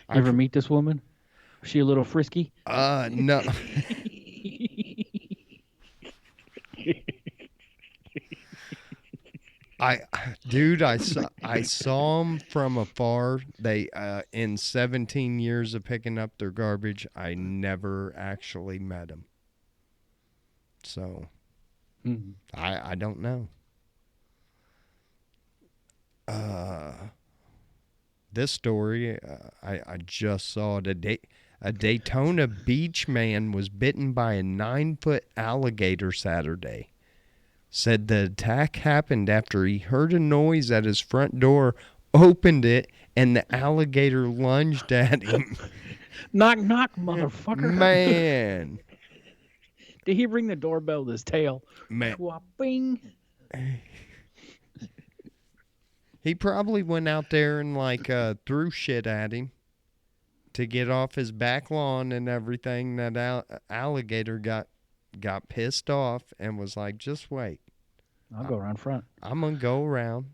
[SPEAKER 1] I
[SPEAKER 2] ever meet this woman? Was she a little frisky?
[SPEAKER 1] no. I dude, I saw them from afar. They in 17 years of picking up their garbage, I never actually met them. So,
[SPEAKER 2] Hmm.
[SPEAKER 1] I don't know. Uh this story I just saw it a Daytona Beach man was bitten by a 9-foot alligator Saturday. Said the attack happened after he heard a noise at his front door, opened it, and the alligator lunged at him.
[SPEAKER 2] Knock, knock, motherfucker.
[SPEAKER 1] Man,
[SPEAKER 2] Did he ring the doorbell with his tail?
[SPEAKER 1] man,
[SPEAKER 2] Schwapping.
[SPEAKER 1] he probably went out there and like threw shit at him to get off his back lawn and everything. That alligator got pissed off and was like, "Just wait,
[SPEAKER 2] I'll go around front.
[SPEAKER 1] I'm gonna go around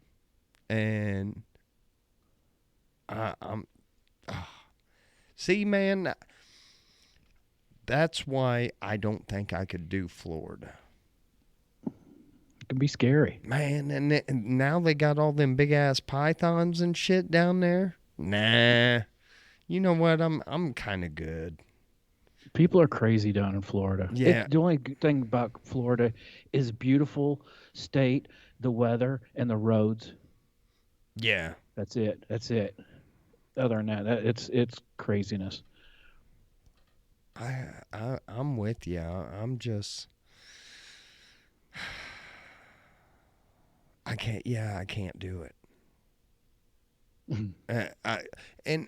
[SPEAKER 1] and I'm." See, man, that's why I don't think I could do Florida.
[SPEAKER 2] It can be scary.
[SPEAKER 1] Man, and now they got all them big ass pythons and shit down there. Nah, you know what? I'm kind of good.
[SPEAKER 2] People are crazy down in Florida.
[SPEAKER 1] Yeah,
[SPEAKER 2] The only good thing about Florida is beautiful state, the weather, and the roads.
[SPEAKER 1] yeah.
[SPEAKER 2] That's it. That's it. Other than that, it's craziness.
[SPEAKER 1] I'm with you. I'm just I can't. Yeah, I can't do it. I and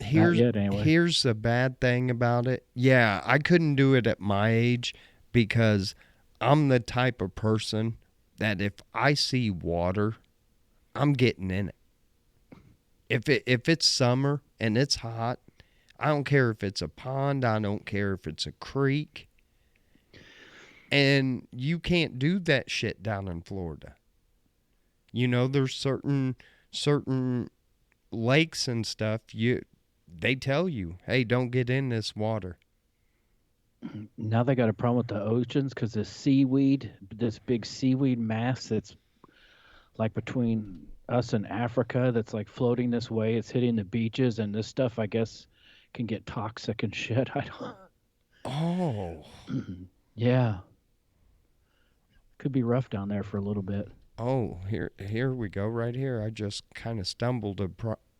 [SPEAKER 2] Not
[SPEAKER 1] here's
[SPEAKER 2] yet, anyway.
[SPEAKER 1] here's the bad thing about it. Yeah, I couldn't do it at my age because I'm the type of person that if I see water, I'm getting in it. If it's summer and it's hot, I don't care if it's a pond, I don't care if it's a creek, and you can't do that shit down in Florida. You know, there's certain lakes and stuff. They tell you, hey, don't get in this water.
[SPEAKER 2] Now they got a problem with the oceans because the seaweed, this big seaweed mass that's like between us and Africa, that's like floating this way. It's hitting the beaches, and this stuff, I guess, can get toxic and shit. I
[SPEAKER 1] Oh,
[SPEAKER 2] don't. Yeah, could be rough down there for a little bit.
[SPEAKER 1] here we go. Right here, I just kind of stumbled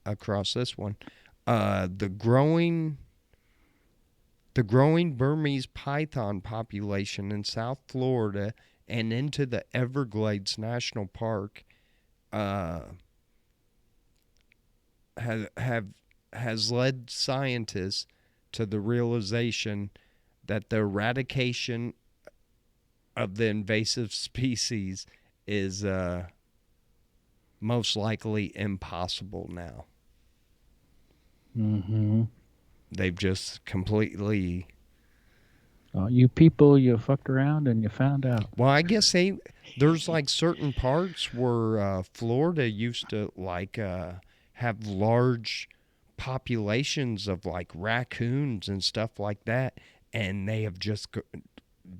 [SPEAKER 1] across this one. The growing Burmese python population in South Florida and into the Everglades National Park uh, have has led scientists to the realization that the eradication of the invasive species is most likely impossible now.
[SPEAKER 2] Mm-hmm.
[SPEAKER 1] They've just completely.
[SPEAKER 2] You people, you fucked around and you found out.
[SPEAKER 1] Well, I guess there's like certain parts where Florida used to like have large populations of like raccoons and stuff like that, and they have just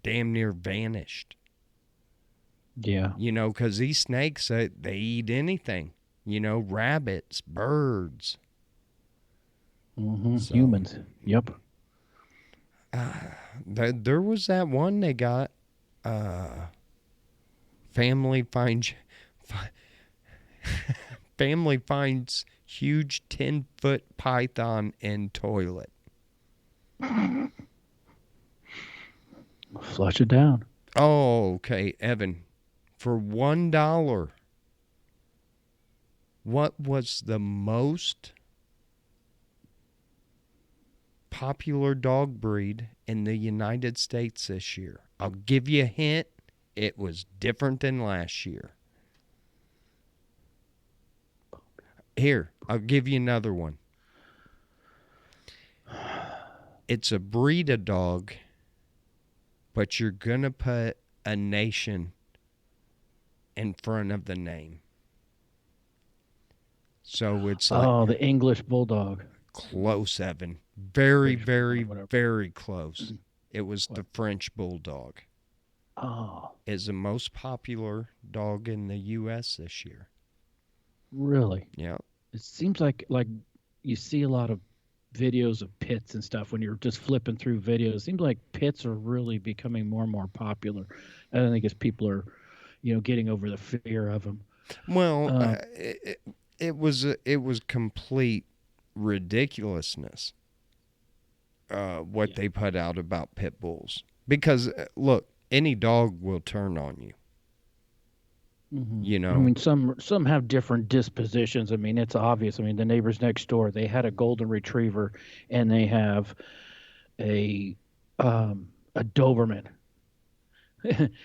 [SPEAKER 1] damn near vanished.
[SPEAKER 2] Yeah.
[SPEAKER 1] You know, because these snakes, they eat anything. You know, rabbits, birds.
[SPEAKER 2] Mm-hmm.
[SPEAKER 1] So
[SPEAKER 2] Humans. Yep.
[SPEAKER 1] there was that one they got. Uh, family finds family finds huge 10-foot python in toilet.
[SPEAKER 2] Flush it down.
[SPEAKER 1] Oh, okay, Evan. For $1, what was the most popular dog breed in the United States this year? I'll give you a hint. It was different than last year. Here, I'll give you another one. It's a breed of dog, but you're going to put a nation in front of the name. So it's like
[SPEAKER 2] Oh, the English bulldog.
[SPEAKER 1] close, Evan. Very,
[SPEAKER 2] British
[SPEAKER 1] very,
[SPEAKER 2] bulldog, whatever.
[SPEAKER 1] very close. It was
[SPEAKER 2] What?
[SPEAKER 1] the French bulldog.
[SPEAKER 2] Oh,
[SPEAKER 1] Is the most popular dog in the U.S. this year.
[SPEAKER 2] really?
[SPEAKER 1] Yeah.
[SPEAKER 2] It seems like you see a lot of videos of pits and stuff when you're just flipping through videos. It seems like pits are really becoming more and more popular. And I think as people are, getting over the fear of them.
[SPEAKER 1] Well,
[SPEAKER 2] Um,
[SPEAKER 1] it was complete ridiculousness. What
[SPEAKER 2] yeah.
[SPEAKER 1] they put out about pit bulls, because look, any dog will turn on you.
[SPEAKER 2] Hmm.
[SPEAKER 1] You
[SPEAKER 2] I
[SPEAKER 1] know.
[SPEAKER 2] mean, some have different dispositions. I mean, it's obvious. I mean, the neighbors next door, they had a golden retriever, and they have a Doberman.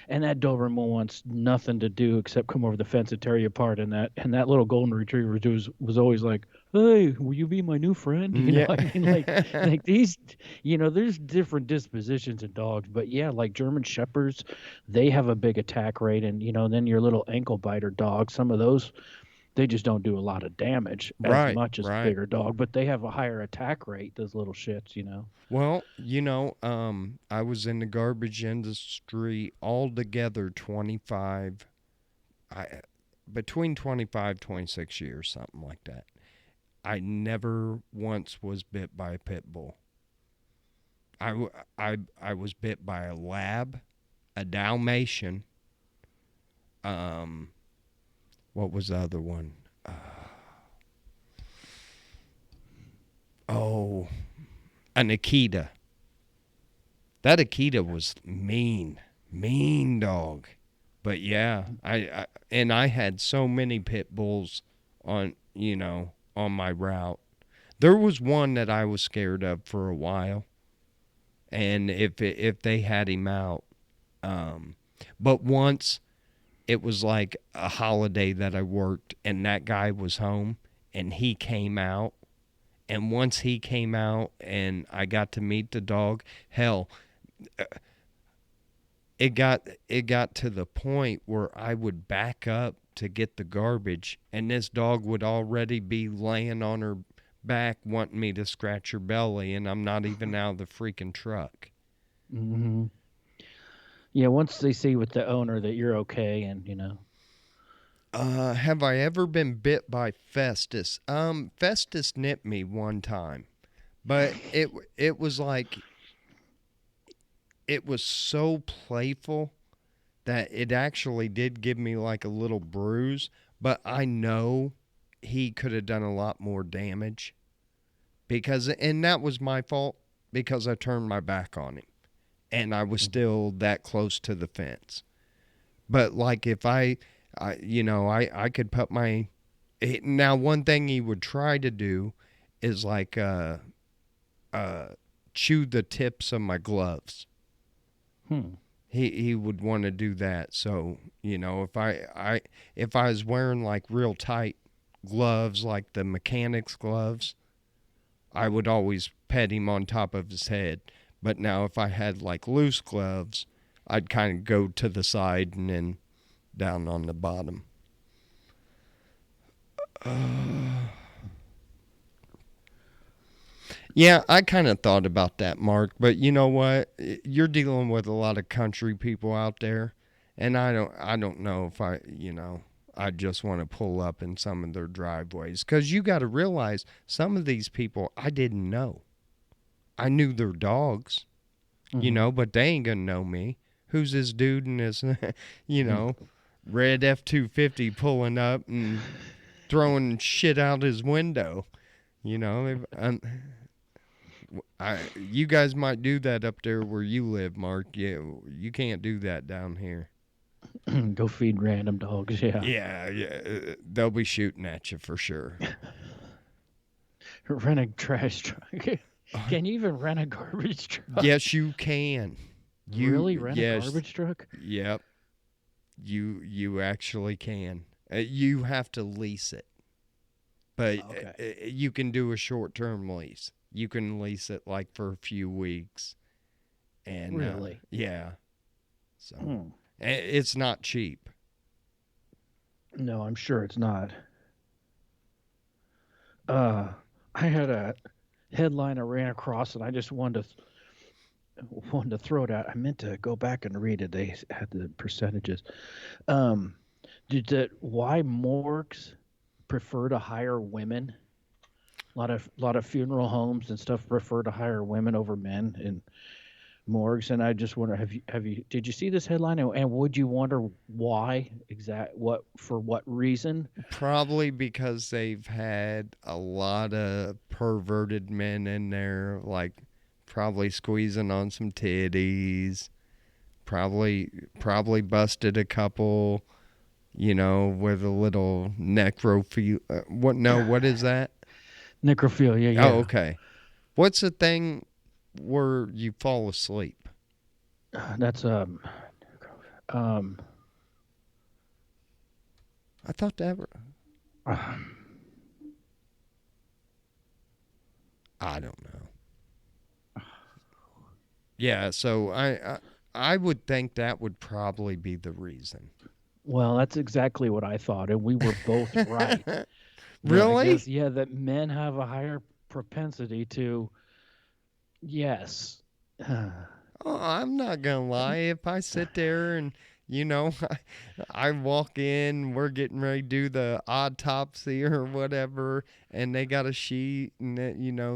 [SPEAKER 2] And that Doberman wants nothing to do except come over the fence and tear you apart. And that little golden retriever was always like, "Hey, will you be my new friend?"
[SPEAKER 1] Yeah.
[SPEAKER 2] I mean, like these, there's different dispositions in dogs, but yeah, like German shepherds, they have a big attack rate, and then your little ankle biter dog, some of those, they just don't do a lot of damage as
[SPEAKER 1] Right.
[SPEAKER 2] much as a
[SPEAKER 1] Right.
[SPEAKER 2] bigger dog, but they have a higher attack rate. Those little shits.
[SPEAKER 1] Well, I was in the garbage industry altogether 25, I between 25, 26 years, something like that. I never once was bit by a pit bull. I was bit by a lab, a Dalmatian. Um, what was the other one? Oh, an Akita. That Akita was mean dog. But yeah, I had so many pit bulls on my route. There was one that I was scared of for a while, and if they had him out, but once it was like a holiday that I worked, and that guy was home, and he came out, and once he came out, and I got to meet the dog, hell, it got to the point where I would back up to get the garbage, and this dog would already be laying on her back wanting me to scratch her belly, and I'm not even out of the freaking truck.
[SPEAKER 2] Hmm. Yeah, once they see with the owner that you're okay, and
[SPEAKER 1] Have I ever been bit by Festus? Festus nipped me one time, but it was like it was so playful that it actually did give me like a little bruise, but I know he could have done a lot more damage because and that was my fault because I turned my back on him and I was still that close to the fence. But like if I could put my now one thing he would try to do is like uh chew the tips of my gloves.
[SPEAKER 2] hmm.
[SPEAKER 1] He would want to do that. So if I was wearing like real tight gloves, like the mechanics gloves, I would always pet him on top of his head. But now if I had like loose gloves, I'd kind of go to the side and then down on the bottom. Yeah, I kind of thought about that, Mark. But you know what? You're dealing with a lot of country people out there, and I don't know if I just want to pull up in some of their driveways because you got to realize some of these people I didn't know. I knew their dogs,
[SPEAKER 2] Hmm.
[SPEAKER 1] but they ain't gonna know me. Who's this dude in this, you know, red F-250 pulling up and throwing shit out his window? You know, you guys might do that up there where you live, Mark. Yeah, you can't do that down here.
[SPEAKER 2] Go feed random dogs. Yeah,
[SPEAKER 1] Yeah, yeah, they'll be shooting at you for sure.
[SPEAKER 2] rent a trash truck. Can you even rent a garbage truck?
[SPEAKER 1] Yes, you can.
[SPEAKER 2] Really, rent a
[SPEAKER 1] Yes,
[SPEAKER 2] garbage truck?
[SPEAKER 1] yep. You actually can. You have to lease it, but
[SPEAKER 2] Okay.
[SPEAKER 1] you can do a short term lease. You can lease it like for a few weeks, and
[SPEAKER 2] Really?
[SPEAKER 1] yeah. So
[SPEAKER 2] Hmm.
[SPEAKER 1] it's not cheap.
[SPEAKER 2] No, I'm sure it's not. Uh, I had a headline I ran across, and I just wanted to throw it out. I meant to go back and read it. They had the percentages. Um, did that why morgues prefer to hire women? A lot of funeral homes and stuff prefer to hire women over men in morgues. And I just wonder, have you did you see this headline? And would you wonder why for what reason?
[SPEAKER 1] Probably because they've had a lot of perverted men in there, like probably squeezing on some titties. Probably busted a couple, with a little necrophilia. What? No, what is that?
[SPEAKER 2] Necrophilia,
[SPEAKER 1] Oh,
[SPEAKER 2] yeah.
[SPEAKER 1] okay. What's the thing where you fall asleep?
[SPEAKER 2] That's um
[SPEAKER 1] I thought that. I don't know. Yeah, so I would think that would probably be the reason.
[SPEAKER 2] well, that's exactly what I thought, and we were both right. That I guess,
[SPEAKER 1] Really?
[SPEAKER 2] yeah, that men have a higher propensity to, yes.
[SPEAKER 1] Oh, I'm not gonna lie. If I sit there and I walk in, we're getting ready to do the autopsy or whatever, and they got a sheet, and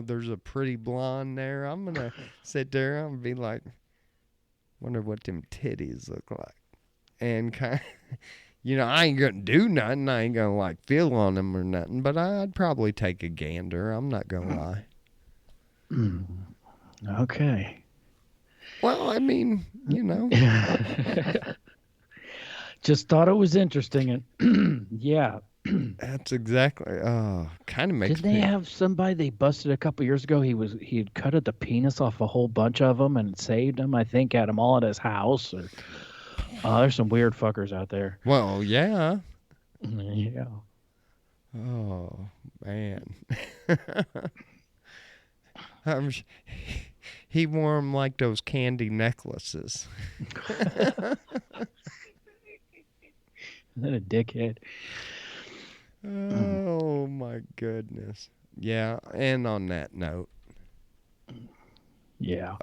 [SPEAKER 1] there's a pretty blonde there. I'm gonna sit there. I'm gonna be like, wonder what them titties look like, and kind of, I ain't gonna do nothing. I ain't gonna like feel on them or nothing, but I'd probably take a gander. I'm not gonna lie.
[SPEAKER 2] Okay.
[SPEAKER 1] Well, I mean,
[SPEAKER 2] Just thought it was interesting, and yeah.
[SPEAKER 1] that's exactly. Oh, kind of makes
[SPEAKER 2] Didn't they
[SPEAKER 1] me.
[SPEAKER 2] have somebody they busted a couple years ago? He had cutted the penis off a whole bunch of them and saved them. I think had them all at his house. Or there's some weird fuckers out there.
[SPEAKER 1] Well, yeah.
[SPEAKER 2] Yeah.
[SPEAKER 1] Oh man. I'm, He wore them like those candy necklaces.
[SPEAKER 2] Isn't that a dickhead?
[SPEAKER 1] Oh my goodness. Yeah, and on that note,
[SPEAKER 2] Yeah.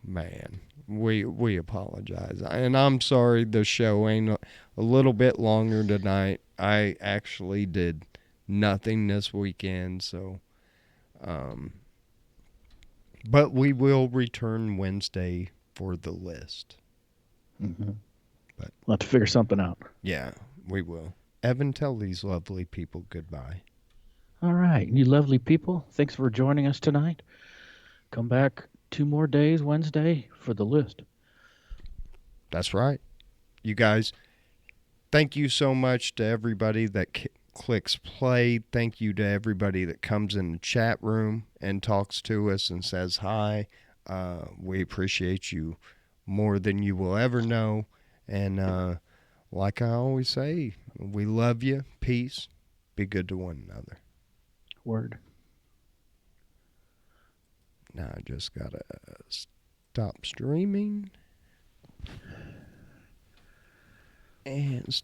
[SPEAKER 1] man, we apologize. And I'm sorry the show ain't a little bit longer tonight. I actually did nothing this weekend, so but we will return Wednesday for the list.
[SPEAKER 2] Mm-hmm.
[SPEAKER 1] But
[SPEAKER 2] We'll have to figure something out.
[SPEAKER 1] yeah, we will. Evan, tell these lovely people goodbye.
[SPEAKER 2] All right. You lovely people, thanks for joining us tonight. Come back 2 more days, Wednesday, for the list.
[SPEAKER 1] That's right. You guys, thank you so much to everybody that clicks play. Thank you to everybody that comes in the chat room and talks to us and says hi. We appreciate you more than you will ever know. And like I always say, we love you. Peace. Be good to one another.
[SPEAKER 2] Word.
[SPEAKER 1] Now I just got to stop streaming and